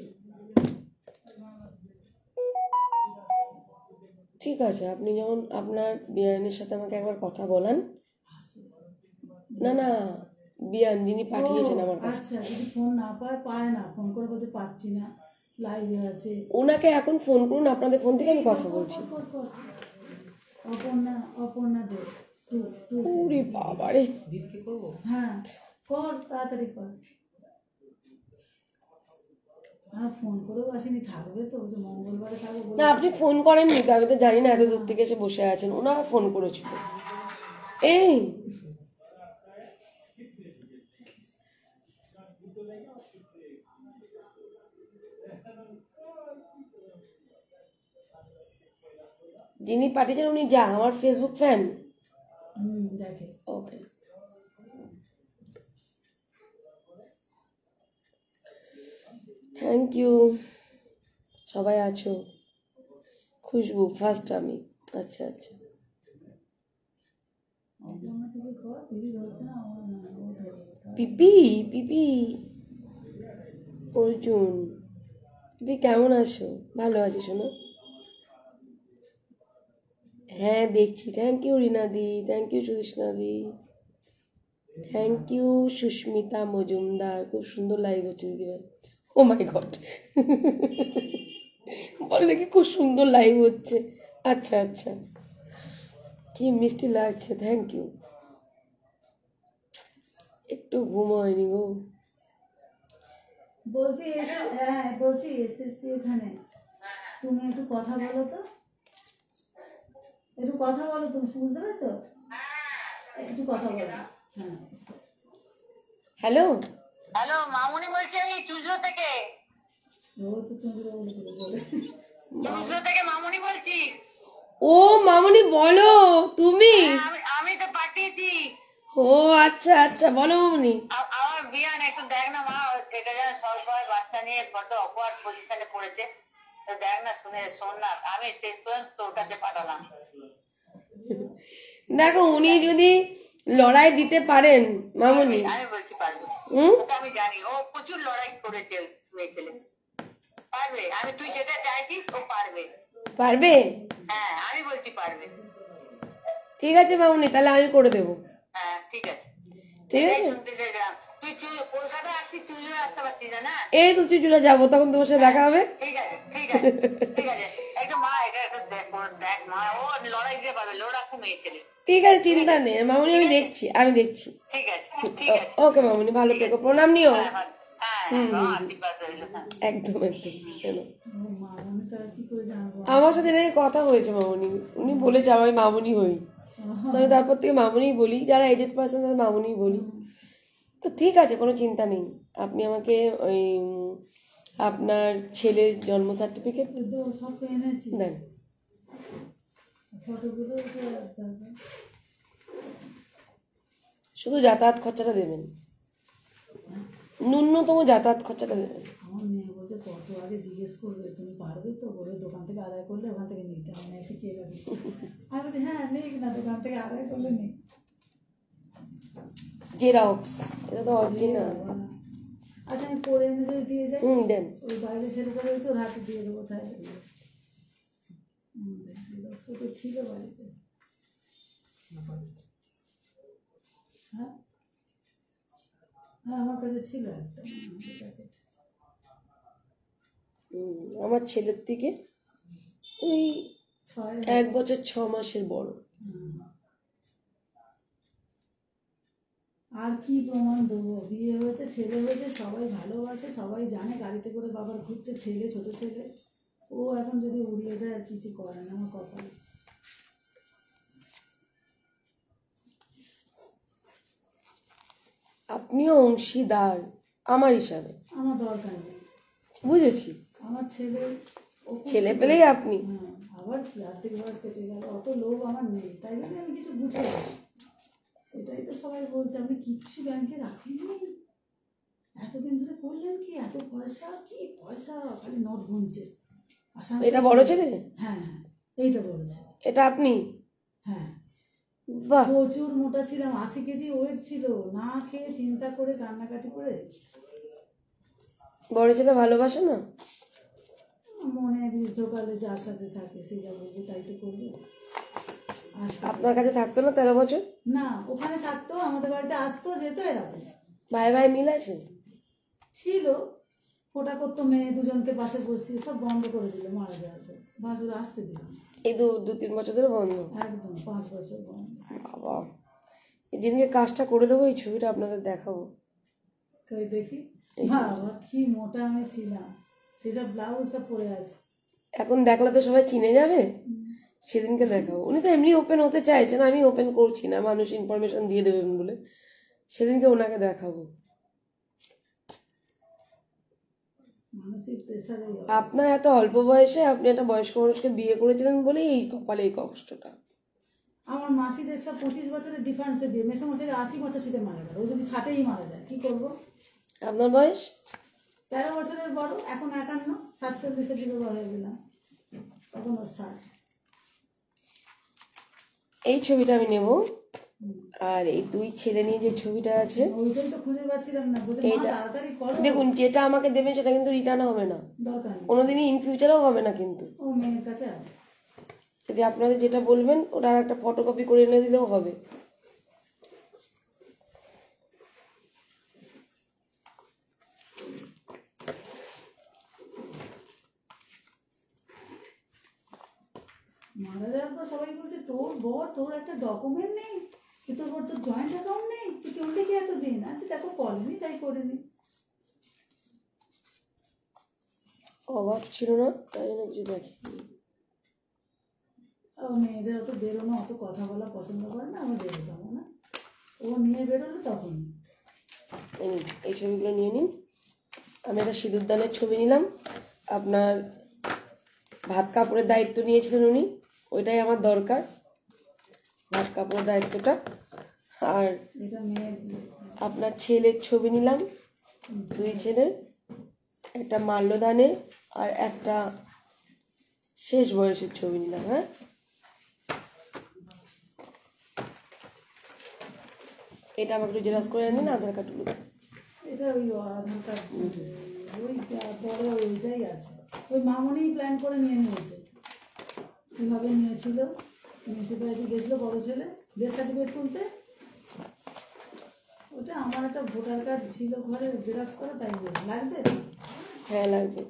ঠিক আছে। আপনি যেমন আপনার বিয়ানের সাথে আমাকে একবার কথা বলান, না না বিয়ান যিনি পাঠিয়েছেন আমার কাছে, আচ্ছা, যদি ফোন না পারে না, ফোন করে বলছে পাচ্ছি না, লাইভে আছে। ওনাকে এখন ফোন করুন, আপনাদের ফোন থেকে আমি কথা বলছি। কর। অপর্ণা দে, টু। ওরে বাবারে, হ্যাঁ কর, তাড়াতাড়ি কর। ফোন করেও আসেনি, থাকবে তো, যে মঙ্গলবারে থাকবে না আপনি ফোন করেননি তো, আমি তো জানি না, এত দূর থেকে এসে বসে আছেন, ওনারা ফোন করেছিল। এই যিনি পাঠিয়েছেন উনি যা আমার ফেসবুক ফ্যান। দেখে। ওকে, থ্যাংক ইউ। সবাই আছো? খুশবু ফার্স্ট আমি, আচ্ছা আচ্ছা। অপর্ণা থেকে কর, দিদি ধরছে না, ও ধরবে। পিপি পিপি অর্জুন, পিপি কেমন আছো? ভালো আছি শোনো। হ্যাঁ দেখছি, থ্যাংক ইউ রিনাদি, থ্যাংক ইউ সুদেশনাদি, থ্যাংক ইউ সুস্মিতা মজুমদার, খুব সুন্দর লাইভ হচ্ছে দিদিভাই। ও মাই গড, বলে নাকি খুব সুন্দর লাইভ হচ্ছে। আচ্ছা আচ্ছা, কি মিষ্টি লাগছে, থ্যাংক ইউ। একটু ঘুম হয়নি গো, বলছি হ্যাঁ বলছি এসেছি এখানে, তুমি একটু কথা বলো তো, একটু কথা বলো, তুমি বুঝতে পারছো, একটু কথা বলো। হ্যাঁ হ্যালো, হ্যালো, মামুনি বলছি আমি চুজরো থেকে। ও তো চন্দ্র বলে দিলে বলে। চুজরো থেকে মামুনি বলছি। ও মামুনি বলো তুমি? আমি তো পাঠিয়েছি। ও আচ্ছা আচ্ছা, বলো মামুনি। আমার বিয়ান একটু দেখ না মা, এটা যেন সব সময় বাচ্চা নিয়ে বড্ড অকওয়ার্ড পজিশনে পড়েছে, তো দেখ না, শোন না, আমি শেষ পর্যন্ত তোর কাছে পাঠালাম। দেখো উনি যদি লড়াই দিতে পারেন মামুনি, আমি বলছি পারবে, ওটা আমি জানি, ও প্রচুর লড়াই করেছে ওই মেয়ে ছেলে, পারবে। তুই যেটা চাইছিস ও পারবে। পারবে? হ্যাঁ আমি বলছি পারবে। ঠিক আছে মামুনি, তাহলে আমি করে দেবো। হ্যাঁ ঠিক আছে, ঠিক এটাই আছে, শুনতে চাইছিলাম। তুই কলকাতা আসছিস, চুজরো আসতে পারছিস না? এই তো চুচুড়া যাবো, তখন তোমার সাথে দেখা হবে। ঠিক আছে ঠিক আছে ঠিক আছে, একটু মা এটা একটু দেখ মা, ও লড়াই দিতে পারবে, লড়াকু মেয়ে ছেলে। ঠিক আছে, চিন্তা নেই মামুনি, আমি দেখছি। ঠিক আছে ঠিক আছে, ওকে মামুনি, ভালো থেকো, প্রণাম নিও। হ্যাঁ হ্যাঁ, আশীর্বাদ রইল। হ্যাঁ একদম একদম, শোনো, মা আমি তারা কি করে জানবো? আমার সাথে নাকি কথা হয়েছে মামুনি, উনি বলেছে আমি মামুনি হই, তো আমি তারপর থেকে মামুনিই বলি, যারা এজেড পার্সন তাদের মামুনিই বলি। তো ঠিক আছে, কোনো চিন্তা নেই। আপনি আমাকে ওই আপনার ছেলের জন্ম সার্টিফিকেট এই তো সব তো এনেছি, দেন। ফটোগুলো একটু দরকার। শুধু যাতায়াত খরচাটা দেবেন, ন্যূনতম যাতায়াত খরচাটা দেবেন। আমার মেয়ে বলছে কত আগে জিজ্ঞেস করবে, তুমি পারবে তো, বলে দোকান থেকে আদায় করলে ওখান থেকে নিতে, আমার মেয়ে শিখিয়ে গেছে। আমি বলছি হ্যাঁ নেই না, দোকান থেকে আদায় করলে নেই। জেরক্স, এটা তো অরিজিনাল। আচ্ছা আমি পরে এনে যদি দিয়ে যাই, দেন। ওই বাইরে ছেলেটা রয়েছে, ওর হাতে দিয়ে দেবো তাই। ও তো ছিল বাড়িতে। হ্যাঁ হ্যাঁ আমার কাছে ছিল একটা প্যাকেট। আমার ছেলের থেকে ওই 1 বছর 6 মাসের বড়। আর কি প্রমাণ দেবো, বিয়ে হয়েছে, ছেলে হয়েছে, সবাই ভালোবাসে, সবাই জানে, গাড়িতে করে বাবার ঘুরছে, ছেলে ছোট ছেলে, ও এখন যদি উড়িয়ে দেয় আর কিছু করে না, আমার কপাল। আপনিও অংশীদার আমার হিসাবে, আমার দরকার নেই, বুঝেছি। আমার ছেলে ছেলে পেলেই আপনি। হ্যাঁ, আবার কি আর্থিক বয়স কেটে গেল, অত লোভ আমার নেই, তাই জন্য আমি কিছু বুঝতে পারি। সেটাই তো সবাই বলছে আপনি কিচ্ছু ব্যাংকে রাখেননি, এতদিন ধরে করলেন কি, এত পয়সা, কি পয়সা, খালি নোট গুনছে। এটা বড় ছেলে? হ্যাঁ হ্যাঁ এইটা বড় ছেলে। এটা আপনি? হ্যাঁ বাহ, প্রচুর মোটা ছিলাম, 80 কেজি ওয়েট ছিল, না খেয়ে চিন্তা করে কান্নাকাটি করে। বড় ছেলে ভালোবাসে না? মনে বিষ ঢোকালে যার সাথে থাকে সে যা বলবে তাই তো করবে। আপনার কাছে থাকতো না 13 বছর? না ওখানে থাকতো, আমাদের বাড়িতে আসতো যেত, এরকম ভাই ভাই মিল আছে? ছিল, ফোটা করতো, মেয়ে দুজনকে পাশে বসিয়ে, সব বন্ধ করে দিল মারা যাওয়ার পর, বাজুর আসতে দিল না। এই 2-3 বছর ধরে বন্ধ? একদম 5 বছর বন্ধ। বাবা, এই দিনকে কাজটা করে দেবো, এই ছবিটা আপনাদের দেখাবো। কই দেখি, বাবা কি মোটা আমি ছিলাম, সেসব ব্লাউজ সব পরে আছে। এখন দেখলে তো সবাই চিনে যাবে, সেদিনকে দেখাবো। উনি তো এমনি ওপেন হতে চাইছেন, আমি ওপেন করছি না, মানুষ ইনফরমেশন দিয়ে দেবেন বলে। সেদিনকে ওনাকে দেখাবো। মানসিক প্রেসারে আপনার এত অল্প বয়সে আপনি একটা বয়স্ক মানুষকে বিয়ে করেছিলেন বলেই এই কপালে এই কষ্টটা। আমার মাসিদের সব 25 বছরের ডিফারেন্সে বিয়ে, মেসোমশাইরা 80-85-তে মারা গেল, ও যদি 60-এই মারা যায় কি করবো? আপনার বয়স? 13 বছরের বড়, এখন 51, 47-এ বিবাহ হয়ে গেলাম, তখন ওর 60। এই ছবিটা আমি নেব, আর এই 2 ছেলে নিয়ে যে ছবিটা আছে ওইটাই তো খুঁজে পাচ্ছিলাম না, বলছে মা তাড়াতাড়ি করো। দেখুন, যেটা আমাকে দেবেন সেটা কিন্তু রিটার্ন হবে না, দরকার নেই, কোনোদিনই ইন ফিউচারেও হবে না। কিন্তু ও মেয়ের কাছে আছে। যদি আপনাদের যেটা বলবেন ওটা আর একটা ফটোকপি করে এনে দিলেও হবে। মারা যাওয়ার পর সবাই বলছে তোর বর, তোর একটা ডকুমেন্ট নেই, কি তোর বর, তোর জয়েন্ট অ্যাকাউন্ট নেই, তুই কেমন দেখি এতদিন আছে, দেখো করেনি তাই করেনি। অভাব ছিল না, তাই জন্য কিছু দেখি। আর মেয়েদের অত বেরোনো, অত কথা বলা পছন্দ করে না, আমি বেরোতাম না। ও নিয়ে বেরোলে তখন এই নিন, এই ছবিগুলো নিয়ে নিন। আমি একটা সিঁদুরদানের ছবি নিলাম। আপনার ভাত কাপড়ের দায়িত্ব নিয়েছিলেন উনি, ওইটাই আমার দরকার, ভাত কাপড়ের দায়িত্বটা। আর এটা মেয়ের আপনার ছেলের ছবি নিলাম, 2 ছেলের, একটা মাল্যদানের আর একটা শেষ বয়সের ছবি নিলাম। হ্যাঁ, এটা আমাকে একটু জেরক্স করে আনেন, আধার কার্ডগুলো। এটা ওই আধার কার্ড, ওই পরে ওইটাই আছে। ওই মামনিই প্ল্যান করে নিয়ে নিয়েছে, কীভাবে নিয়েছিল, মিউনিসিপ্যালিটি গেছিলো বড় ছেলে ডেথ সার্টিফিকেট তুলতে। ওটা আমার একটা ভোটার কার্ড ছিল ঘরে জেরক্স করা, তাই লাগবে। হ্যাঁ লাগবে,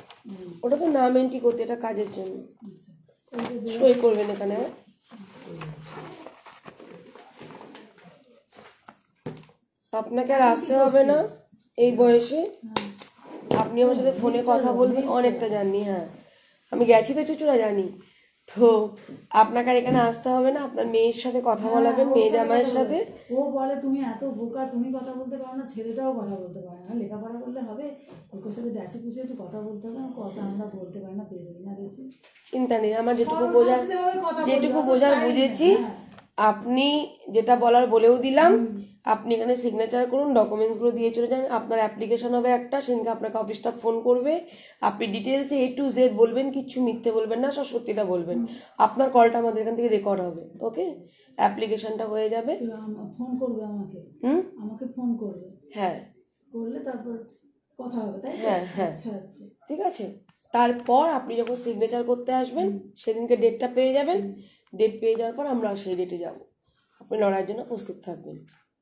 ওটা তো নাম এন্ট্রি করতে, এটা কাজের জন্য। আচ্ছা, ওইটা সই করবেন এখানে। হ্যাঁ, আপনাকে আর আসতে হবে না এই বয়সে, আপনি আমার সাথে ফোনে কথা বলবেন। অনেকটা জানি, হ্যাঁ আমি গেছি তো চুচুড়া, জানি তো। আপনাকে আর এখানে আসতে হবে না, আপনার মেয়ের সাথে কথা বলাবেন, মেয়ে জামাইয়ের সাথে। ও বলে তুমি এত বোকা, তুমি কথা বলতে পারো না, ছেলেটাও কথা বলতে পারে না, লেখাপড়া করলে হবে, ওকে সাথে ড্যাসে পুষে একটু কথা বলতে হবে না, কথা আমরা বলতে পারি না, বেরোই না বেশি। চিন্তা নেই, আমার যেটুকু বোঝার বুঝেছি। আপনি যেটা বলার বলেও দিলাম। আপনি এখানে সিগনেচার করুন, ডকুমেন্টসগুলো দিয়ে চলে যান। আপনার অ্যাপ্লিকেশন হবে একটা, সেদিনকে আপনাকে অফিস স্টাফ ফোন করবে, আপনি ডিটেলসে A to Z বলবেন, কিচ্ছু মিথ্যে বলবেন না, সব সত্যিটা বলবেন। আপনার কলটা আমাদের এখান থেকে রেকর্ড হবে। ওকে, অ্যাপ্লিকেশনটা হয়ে যাবে। ফোন করবে আমাকে, আমাকে ফোন করবে, হ্যাঁ করলে তারপর কথা হবে, তাই তো? হ্যাঁ হ্যাঁ, আচ্ছা আচ্ছা, ঠিক আছে। তারপর আপনি যখন সিগনেচার করতে আসবেন, সেদিনকে ডেটটা পেয়ে যাবেন। ডেট পেয়ে যাওয়ার পর আমরা সেই ডেটে যাব। আপনি লড়াইয়ের জন্য প্রস্তুত থাকবেন।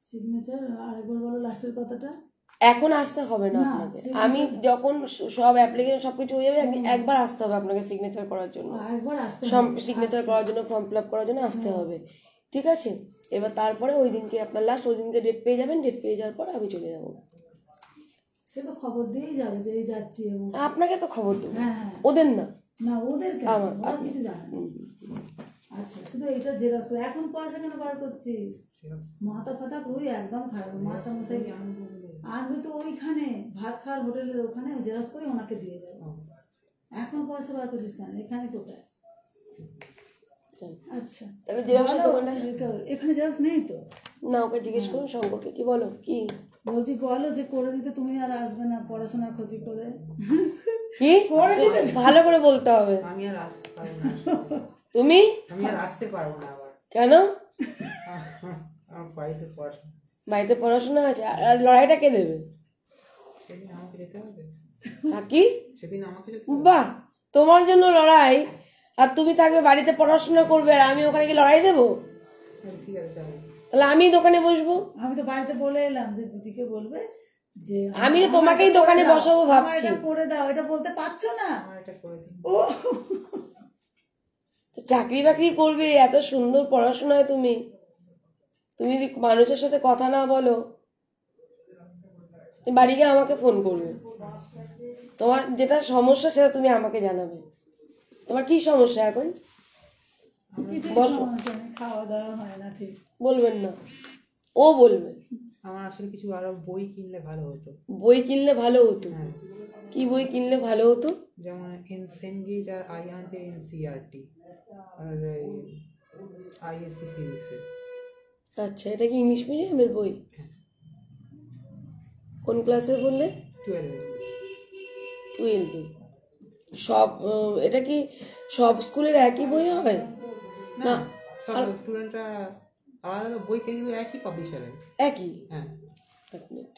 সিগনেচার আরেকবার বলো লাস্টের কথাটা। এখন আসতে হবে না আপনাকে, আমি যখন সব অ্যাপ্লিকেশন সবকিছু হয়ে যাবে, একবার আসতে হবে আপনাকে সিগনেচার করার জন্য, আরেকবার আসতে সিগনেচার করার জন্য, ফর্ম ফিল আপ করার জন্য আসতে হবে। ঠিক আছে, এবার তারপরে ওই দিনকে আপনার লাস্ট, ওই দিনকে ডেট পেয়ে যাবেন। ডেট পেয়ে যাওয়ার পর আমি চলে যাবো। সে তো খবর দিয়েই যাবে যে এই যাচ্ছি, এবং আপনাকে তো খবর দেবো, হ্যাঁ হ্যাঁ, ওদের না। না ওদের কেন, ওরা কিছু জানে না। আচ্ছা, শুধু এটা জেরক্স করে এখন পয়সা কেন বার করছিস? মাথা ফাতা খুবই একদম খারাপ। মাস্টার মশাই আনবে তো ওইখানে ভাত খাওয়ার হোটেলের ওখানে, জেরক্স করে ওনাকে দিয়ে যাবে। এখন পয়সা বার করছিস কেন? এখানে কোথায়? আচ্ছা, তাহলে জেরক্সের দোকানটা এখানে জেরক্স নেই তো? না, ওকে জিজ্ঞেস করুন শঙ্করকে। কি বলো, কি বলছি, বলো যে করে দিতে, তুমি আর আসবে না পড়াশোনার ক্ষতি করে। কি করে দিতে ভালো করে বলতে হবে। আমি আর আসতে পারবো না, তুমি আমি আর আসতে পারবো না আবার। কেন? আমার বাড়িতে পড়াশোনা, বাড়িতে পড়াশোনা আছে, আর লড়াইটা কে দেবে? সেদিন আমাকে যেতে হবে। কি সেদিন আমাকে যেতে বাহ, তোমার জন্য লড়াই, আর তুমি থাকবে বাড়িতে পড়াশোনা করবে, আর আমি ওখানে কি লড়াই দেবো? হবে। ঠিক আছে, যাবো। তাহলে আমি দোকানে বসবো। আমি তো বাড়িতে বলে এলাম যে দিদিকে বলবে যে আমি তো তোমাকেই দোকানে বসাবো ভাবছি। এটা করে দাও, এটা বলতে পারছো না? আমার এটা করে দিন। ও চাকরি বাকরি করবে, এত সুন্দর পড়াশোনায় তুমি যদি মানুষের সাথে কথা না বলো, তুমি বাড়ি গিয়ে আমাকে ফোন করবে। তোমার যেটা সমস্যা সেটা তুমি আমাকে জানাবে। তোমার কি সমস্যা এখন? কিছু সমস্যা নেই, খাওয়া দাওয়া হয় না ঠিক। বলবেন না, ও বলবে। আমার আসলে কিছু আরো বই কিনলে ভালো হতো। বই কিনলে ভালো হতো? হ্যাঁ, কি বই কিনলে ভালো হতো? যেমন সেনগেজ আর আরিহান্তের NCERT আর ISC ফিজিক্সের। আচ্ছা, এটা কি ইংলিশ মিডিয়ামের বই? কোন ক্লাসে বললে? 12। সব এটা কি সব স্কুলের একই বই হয়? না, সব স্টুডেন্টরা আলাদা আলাদা বই কিনে, কিন্তু একই পাবলিশারের। একই। হ্যাঁ, এক মিনিট।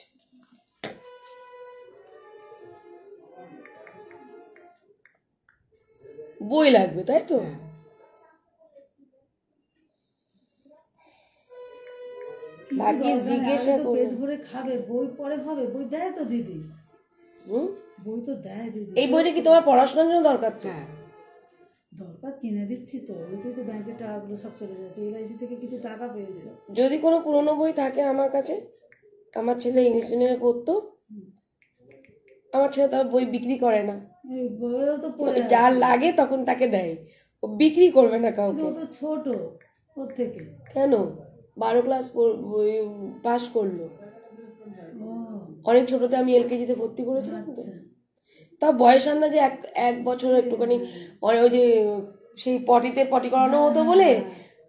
বই লাগবে তাই তো? হ্যাঁ। বাকি জিজ্ঞাসা তো পেট ভরে খাবে, বই পরে হবে, বই দেয় তো দিদি, বই তো দেয় দিদি। এই বইটা কি তোমার পড়াশোনার জন্য দরকার? তো হ্যাঁ, দরকার, কিনে দিচ্ছি তো, ওইটাই তো ব্যাংকের টাকাগুলো সব চলে যাচ্ছে, LIC থেকে কিছু টাকা পেয়েছে। যদি কোনো পুরনো বই থাকে আমার কাছে, আমার ছেলে ইংলিশ মিডিয়ামে পড়তো, আমার ছেলে তার বই বিক্রি করে না, এই বইও তো পড়ে আছে। যার লাগে তখন তাকে দেয়, ও বিক্রি করবে না কিন্তু কাউকে। ও তো ছোট ওর থেকে। কেন 12 ক্লাস পাস করলো, ও অনেক ছোটতে আমি এলকেজিতে ভর্তি করেছিলাম তো। আচ্ছা। তা বয়স আন্দাজে এক বছর একটুখানি ওই যে সেই পটি করানো হতো বলে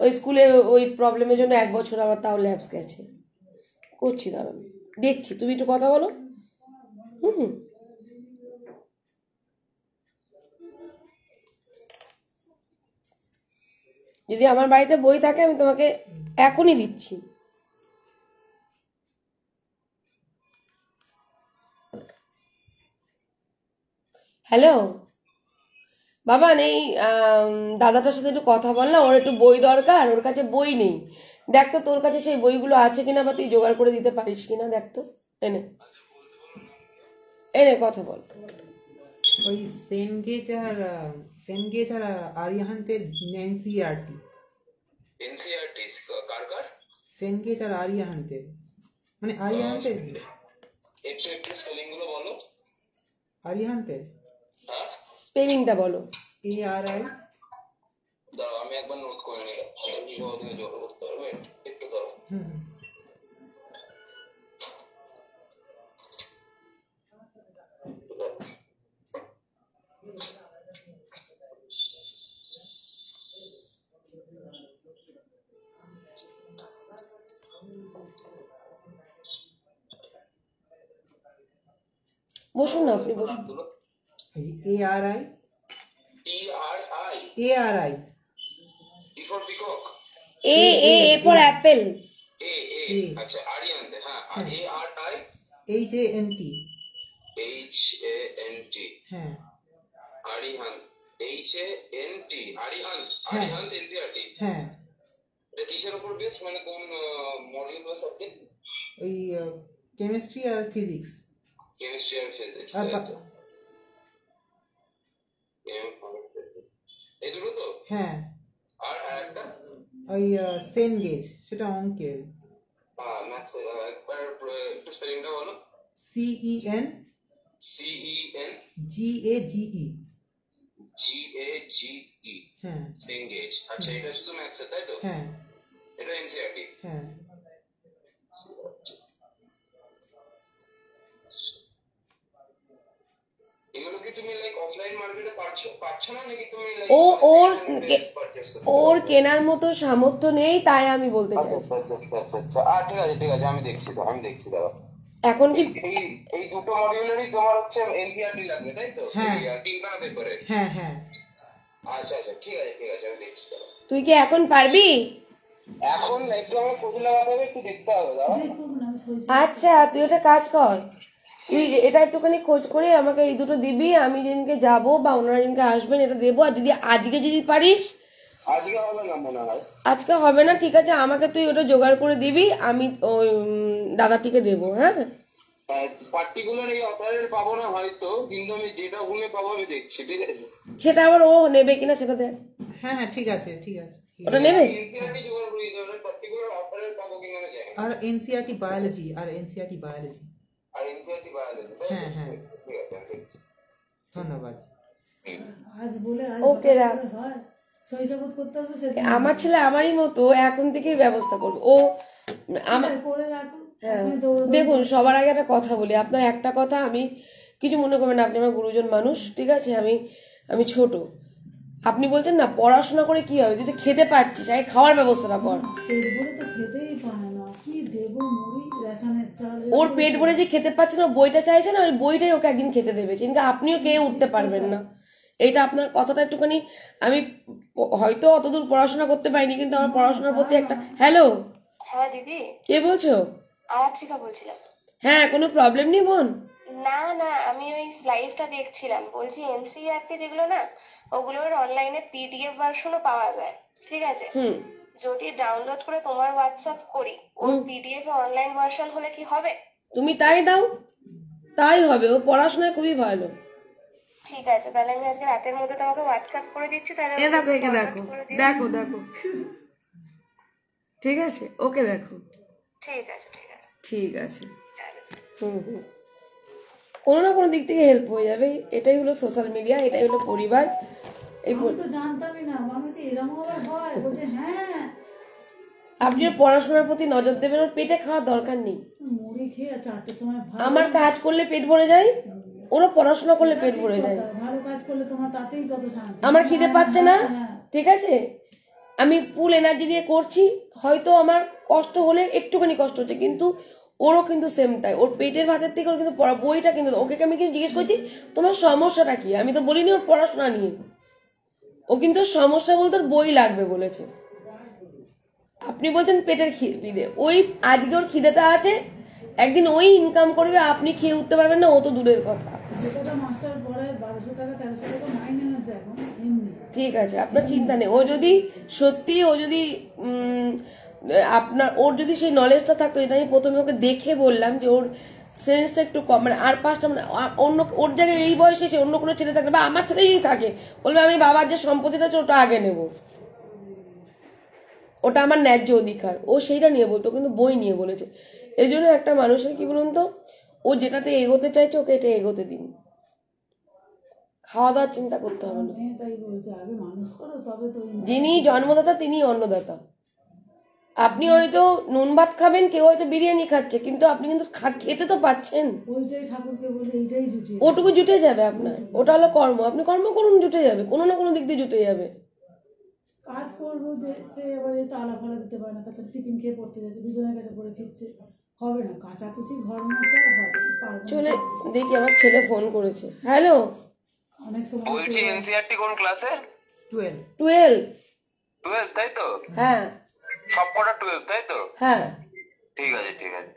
ওই স্কুলে ওই প্রবলেমের জন্য 1 বছর আমার তাও ল্যাপস গেছে। করছি দাঁড়ান, দেখছি, তুমি একটু কথা বলো। হুম, যদি আমার বাড়িতে বই থাকে আমি তোমাকে এখনই দিচ্ছি। হ্যালো বাবা, এই দাদাটার সাথে একটু কথা বললাম, ওর একটু বই দরকার, ওর কাছে বই নেই। দেখ তো তোর কাছে সেই বইগুলো আছে কিনা, বা তুই জোগাড় করে দিতে পারিস কিনা, দেখ তো। এনে এনে কথা বল। ওই সেনগেজ আর আরিয়াহান্তের এনসিআরটি। এনসিআরটি কার কার? সেনগেজ আর আরিয়াহান্তের, মানে আরিয়াহান্তের একটু একটু স্পেলিং গুলো বলো। আরিয়াহান্তের হ্যাঁ, স্পেলিংটা বলো। ARI দাঁড়াও আমি একবার নোট করে নিলাম, তুমি ওদিকে জোগাড় করতে পারবে, একটু দাঁড়াও। হুম বসুন না, আপনি বসুন। ARI TRI for peacock, A A A for apple. এ আচ্ছা আরিয়ান্তে, হ্যাঁ, ARI HANT HANT হ্যাঁ আরিহান্ত, HANT আরিহান্ত এনসিআরটি। হ্যাঁ এটা কিসের উপর বেস, মানে কোন মডিউল বা সাবজেক্ট? ওই কেমিস্ট্রি আর ফিজিক্স কেমিস্ট্রি আর ফিজিক্স, আর এই দুটো তো। হ্যাঁ আর একটা ওই সেনগেজ, সেটা অঙ্কের। ম্যাথস, একবার একটু স্পেলিংটা বলো। CEN GAGE হ্যাঁ সেনগেজ। আচ্ছা, এটা শুধু ম্যাথস তাই তো? হ্যাঁ এটা এনসিআরটি। হ্যাঁ এগুলো কি তুমি লাইক অফলাইন মার্কেটে পাচ্ছ না, নাকি তুমি লাইক ওর কেনার মতো সামর্থ্য নেই, তাই আমি বলতে চাই। আচ্ছা, ঠিক আছে, আমি দেখছি দাঁড়াও। এখন কি এই দুটো মডিউলেরই তোমার হচ্ছে এনসিআরটি লাগবে তাই তো? হ্যাঁ। 3খানা পেপারে। হ্যাঁ হ্যাঁ আচ্ছা, ঠিক আছে, আমি দেখছি দাঁড়াও। তুই কি এখন পারবি? এখন একটু আমার খোঁজ লাগাতে হবে, একটু দেখতে হবে, দাঁড়াও। দেখুন না, আমি সইছি। আচ্ছা, তুই একটা কাজ কর, তুই এটা একটুখানি খোঁজ করে আমাকে এই দুটো দিবি, আমি যেদিনকে যাব বা ওনারা যেদিনকে আসবেন এটা দেবো। আর যদি আজকে যদি পারিস, আজকে হবে না মনে হয়। আজকে হবে না, ঠিক আছে, আমাকে তুই ওটা জোগাড় করে দিবি, আমি ওই দাদাটিকে দেবো। হ্যাঁ, পার্টিকুলার এই অপারের পাবো না হয়তো, কিন্তু আমি যেটা ঘুমে পাবো আমি দেখছি, ঠিক আছে? সেটা আবার ও নেবে কিনা সেটা দেখ। হ্যাঁ ঠিক আছে ওটা নেবে। এনসিআরটি জোগাড় করে দিতে হবে, পার্টিকুলার অপারের পাবো কিনা না জানি। আর এনসিআরটি বায়োলজি আর এনসিআরটি বায়োলজি, হ্যাঁ হ্যাঁ ঠিক আছে, আমি দেখছি। ধন্যবাদ। আজ বলে আজ ওকে, হঠাৎ রাখ। করে হয়, শৈশবত করতে আসবে সেদিন আমার ছেলে আমারই মতো এখন থেকেই ব্যবস্থা করবো। ও আমার করে রাখুন। হ্যাঁ, আপনি দৌড়ে দেখুন সবার আগে একটা কথা বলি, আপনার একটা কথা, আমি কিছু মনে করবেন না, আপনি আমার গুরুজন মানুষ, ঠিক আছে, আমি ছোট, আপনি বলছেন না পড়াশোনা করে কি হবে, যদি খেতে পাচ্ছিস আগে খাওয়ার ব্যবস্থাটা কর। পেট ভরে তো খেতেই পারে না, কি দেবো মুড়ি রেশনের চাল। ওর পেট ভরে যে খেতে পাচ্ছে না, বইটা চাইছে না, ওই বইটাই ওকে একদিন খেতে দেবে, কিন্তু আপনিও কে উঠতে পারবেন না। এইটা আপনার কথাটা একটুখানি, আমি হয়তো অতদূর পড়াশোনা করতে পারিনি, কিন্তু আমার পড়াশোনার প্রতি একটা। হ্যালো, হ্যাঁ দিদি, কে বলছো? আরাত্রিকা বলছিলাম। হ্যাঁ, কোনো প্রবলেম নেই বোন। না না, আমি ওই লাইভটা দেখছিলাম, বলছি এনসিইআরটি যেগুলো না, ওগুলোর অনলাইনে পিডিএফ ভার্সনও পাওয়া যায়, ঠিক আছে? হুম, যদি ডাউনলোড করে তোমার হোয়াটসঅ্যাপ করি, ওর পিডিএফ এ অনলাইন ভার্সন হলে কি হবে? তুমি তাই দাও, তাই হবে, ও পড়াশোনায় খুবই ভালো। ঠিক আছে, তাহলে আমি আজকে রাতের মধ্যে তোমাকে হোয়াটসঅ্যাপ করে দিচ্ছি, তাহলে এ দেখো, একে download দেখো, করে দিও। দেখো দেখো, ঠিক আছে, ওকে দেখো, ঠিক আছে। ঠিক আছে। হুম হুম। কোনো না কোনো দিক থেকে হেল্প হয়ে যাবে। এটাই হলো সোশ্যাল মিডিয়া, এটাই হলো পরিবার। এই আমি তো জানতামই না, আমি বলছি এরকম আবার হয়, বলছে হ্যাঁ। আপনি ওর পড়াশোনার প্রতি নজর দেবেন, ওর পেটে খাওয়ার দরকার নেই। মুড়ি খেয়ে 4টের সময় ভাত, আমার কাজ করলে পেট ভরে যায়, ওরও পড়াশোনা করলে পেট ভরে যায়। ভালো কাজ করলে তোমার তাতেই কত শান্তি। আমার খিদে পাচ্ছে না, হ্যাঁ। ঠিক আছে, আমি ফুল এনার্জি দিয়ে করছি, হয়তো আমার কষ্ট হলে একটুখানি কষ্ট হচ্ছে, কিন্তু ওরও কিন্তু সেম তাই, ওর পেটের ভাতের থেকে ওর কিন্তু বইটা কিন্তু, ওকে আমি কিন্তু জিজ্ঞেস করছি তোমার সমস্যাটা কি, আমি তো বলিনি ওর পড়াশোনা নিয়ে, ও কিন্তু সমস্যা বলতে ওর বই লাগবে বলেছে। আপনি বলছেন পেটের খিদে, ওই আজকে ওর খিদেটা আছে, একদিন ওই ইনকাম করবে, আপনি খেয়ে উঠতে পারবেন না, ও তো দূরের কথা। যেটা মাস্টার পড়ে 1200 টাকা 1300 টাকা মাইনে হয়েছে এখন এমনি। ঠিক আছে, আপনার চিন্তা নেই। ও যদি সত্যি, ও যদি আপনার, ওর যদি সেই নলেজটা থাকতো, যেটা আমি প্রথমে ওকে দেখে বললাম যে ওর সেন্সটা একটু কম, মানে আর 5টা, মানে অন্য ওর জায়গায় এই বয়সে এসে অন্য কোনো ছেলে থাকলে, বা আমার ছেলেই থাকে, বলবে আমি বাবার যে সম্পত্তিটা আছে ওটা আগে নেব, ওটা আমার ন্যায্য অধিকার, ও সেইটা নিয়ে বলতো, কিন্তু বই নিয়ে বলেছে। এই জন্য একটা মানুষের কি বলুন তো, ও যেটাতে এগোতে চাইছে ওকে এটা এগোতে দিন, খাওয়া দাওয়ার চিন্তা করতে হবে না। মেয়ে তাই বলছে আগে মানুষ করো তবে তো। যিনি জন্মদাতা তিনি অন্নদাতা। আপনি হয়তো নুন ভাত খাবেন, কেউ হয়তো বিরিয়ানি খাচ্ছে, কিন্তু আপনি কিন্তু খেতে তো পাচ্ছেন। ওইটাই ঠাকুরকে বলে এইটাই জুটি। ওটুকু জুটে যাবে আপনার, ওটা হলো কর্ম, আপনি কর্ম করুন, জুটে যাবে, কোনো না কোনো দিক দিয়ে জুটে যাবে। কাজ করবো যে সে এবারে তো আলা ফালা দিতে পারে না, তাছাড়া টিফিন খেয়ে পড়তে যাচ্ছে, দুজনের কাছে পড়ে ফিরছে, হবে না, কাচাকুচি ঘর মোছা হবে পারবো না। চলে দেখি আমার ছেলে ফোন করেছে। হ্যালো, অনেক সময় বলছি এনসিআরটি কোন ক্লাসে? 12। 12। 12 তাই তো? হ্যাঁ সব কটা 12 তাই তো? হ্যাঁ ঠিক আছে ঠিক আছে।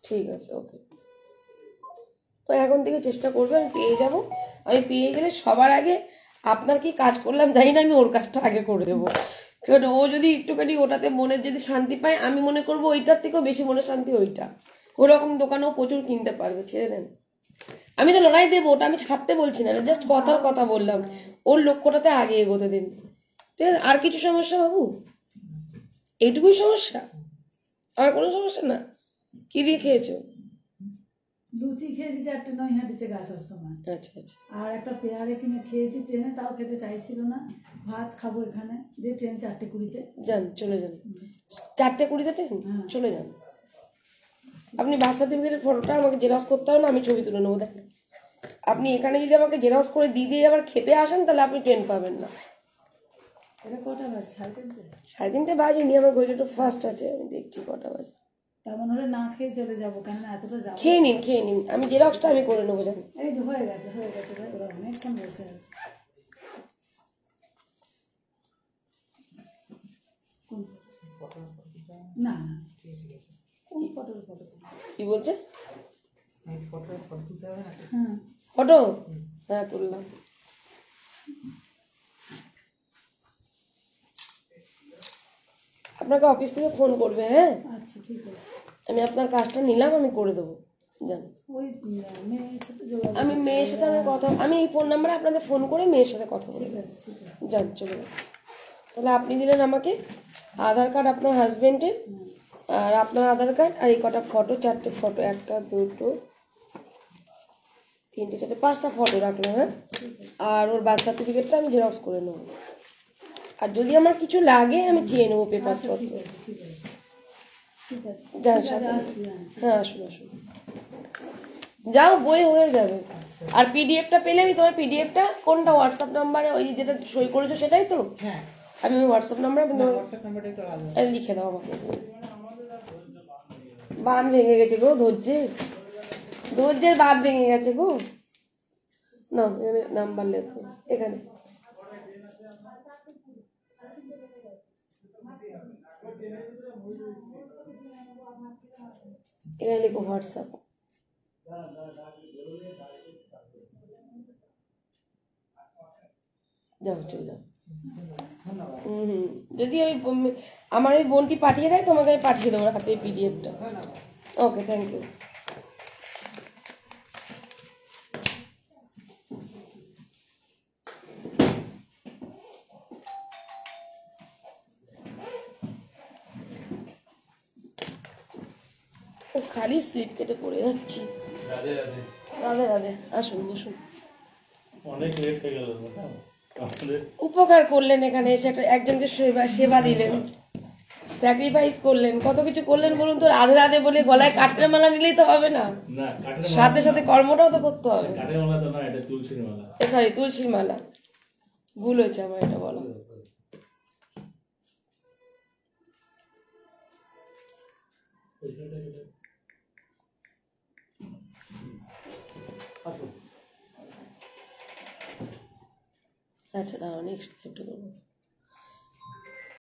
ঠিক আছে, ওকে। তো এখন থেকে চেষ্টা করবে, আমি পেয়ে যাব। আমি পেয়ে গেলে সবার আগে আপনার কি কাজ করলাম জানি না, আমি ওর কাজটা আগে করে দেবো। কারণ ও যদি একটুখানি ওটাতে মনের যদি শান্তি পায়, আমি মনে করবো ওইটার থেকেও বেশি মনের শান্তি ওইটা। ওরকম দোকানেও প্রচুর কিনতে পারবে, ছেড়ে দেন। আমি তো লড়াই দেবো, ওটা আমি ছাড়তে বলছি না, জাস্ট কথার কথা বললাম, ওর লক্ষ্যটাতে আগে এগোতে দিন, ঠিক আছে? আর কিছু সমস্যা বাবু? এইটুকুই সমস্যা, আর কোনো সমস্যা না? কি দিয়ে খেয়েছো? লুচি খেয়েছি 4টে নৈহাটিতে আসার সময়, আচ্ছা আচ্ছা, আর একটা পেয়ারে কিনে খেয়েছি ট্রেনে, তাও খেতে চাইছিল না, ভাত খাবো এখানে, যে ট্রেন 4:20-তে। যান, চলে যান। 4:20 ট্রেন, চলে যান। আপনি বার্থ সার্টিফিকেটের ফটোটা আমাকে জেরক্স করতে হবে না, আমি ছবি তুলে নেবো। দেখেন, আপনি এখানে যদি আমাকে জেরক্স করে দিয়ে আবার খেতে আসেন, তাহলে আপনি ট্রেন পাবেন না। এটা কটা বাজে? 3:30? 3:30 বাজেনি, আমার ঘড়িটা একটু ফাস্ট আছে, আমি দেখছি কটা বাজে। তেমন হলে না খেয়ে চলে যাবো, কেন এতটা যাবো। খেয়ে নিন, খেয়ে নিন, আমি জেরক্সটা আমি করে নেবো। যান। এই যে হয়ে গেছে ভাই, ওরা অনেকক্ষণ বসে আছে। কোন? না না, কোন ফটোর ফটো? কি বলছে? ফটো তুলতে হবে না? হ্যাঁ ফটো? হ্যাঁ, তুললাম। আপনাকে অফিস থেকে ফোন করবে, হ্যাঁ? আচ্ছা ঠিক আছে। আমি আপনার কাজটা নিলাম, আমি করে দেবো। যান। ওই মেয়ের সাথে যোগাযোগ। আমি মেয়ের সাথে আমার কথা, আমি এই ফোন নাম্বারে আপনাদের ফোন করে মেয়ের সাথে কথা বলবো। ঠিক আছে ঠিক আছে। যান, চলে যান। তাহলে আপনি দিলেন আমাকে আধার কার্ড আপনার হাজবেন্ডের, আর আপনার আধার কার্ড, আর এই কটা ফটো, 4টে ফটো, 1 2 3 4 5টা ফটো রাখলাম, হ্যাঁ? আর ওর বার্থ সার্টিফিকেটটা আমি জেরক্স করে নেবো, আর যদি আমার কিছু লাগে আমি চেয়ে নেবো পেপার আচ্ছা পত্র। ঠিক আছে ঠিক আছে ঠিক আছে। যান, ঠিক আছে, সাবধানে। আসছি আমি। হ্যাঁ, আসুন আসুন, যাও, বই হয়ে যাবে। আর পিডিএফটা পেলে আমি তোমার পিডিএফটা কোনটা, হোয়াটসঅ্যাপ নাম্বারে ওই যেটা সই করেছো সেটাই তো? হ্যাঁ, আমি ওই হোয়াটসঅ্যাপ নাম্বার হোয়াটসঅ্যাপ নাম্বারটা একটু আলাদা। লিখে দাও আমাকে। বাঁধ ভেঙে গেছে গো, ধৈর্যের বাঁধ ভেঙে গেছে গো। না, এখানে নাম্বার লেখো, এখানে। এখানে লিখো হোয়াটসঅ্যাপ। যাও, চলে যাও। যদি ওই আমার ওই বোনটি পাঠিয়ে দেয়, তোমাকে আমি পাঠিয়ে দেবো হাতে পিডিএফটা। ওকে, থ্যাংক ইউ। খালি স্লিপ কেটে পড়ে যাচ্ছি। রাধে রাধে, আসুন বসুন। অনেক লেট হয়ে গেল ম্যাডাম, আমাদের উপকার করলেন, এখানে এসে একজনকে সেবা দিলেন, স্যাক্রিফাইস করলেন, কত কিছু করলেন বলুন তো। রাধে রাধে বলে গলায় কাঠের মালা নিলেই তো হবে না, না কাঠের সাথে সাথে কর্মটাও তো করতে হবে। কাঠের মালা তো না, এটা তুলসীর মালা। সরি, তুলসীর মালা, ভুল হয়েছে আমার এটা বলা। আচ্ছা দাঁড়াও, নেক্সট একটু করবো।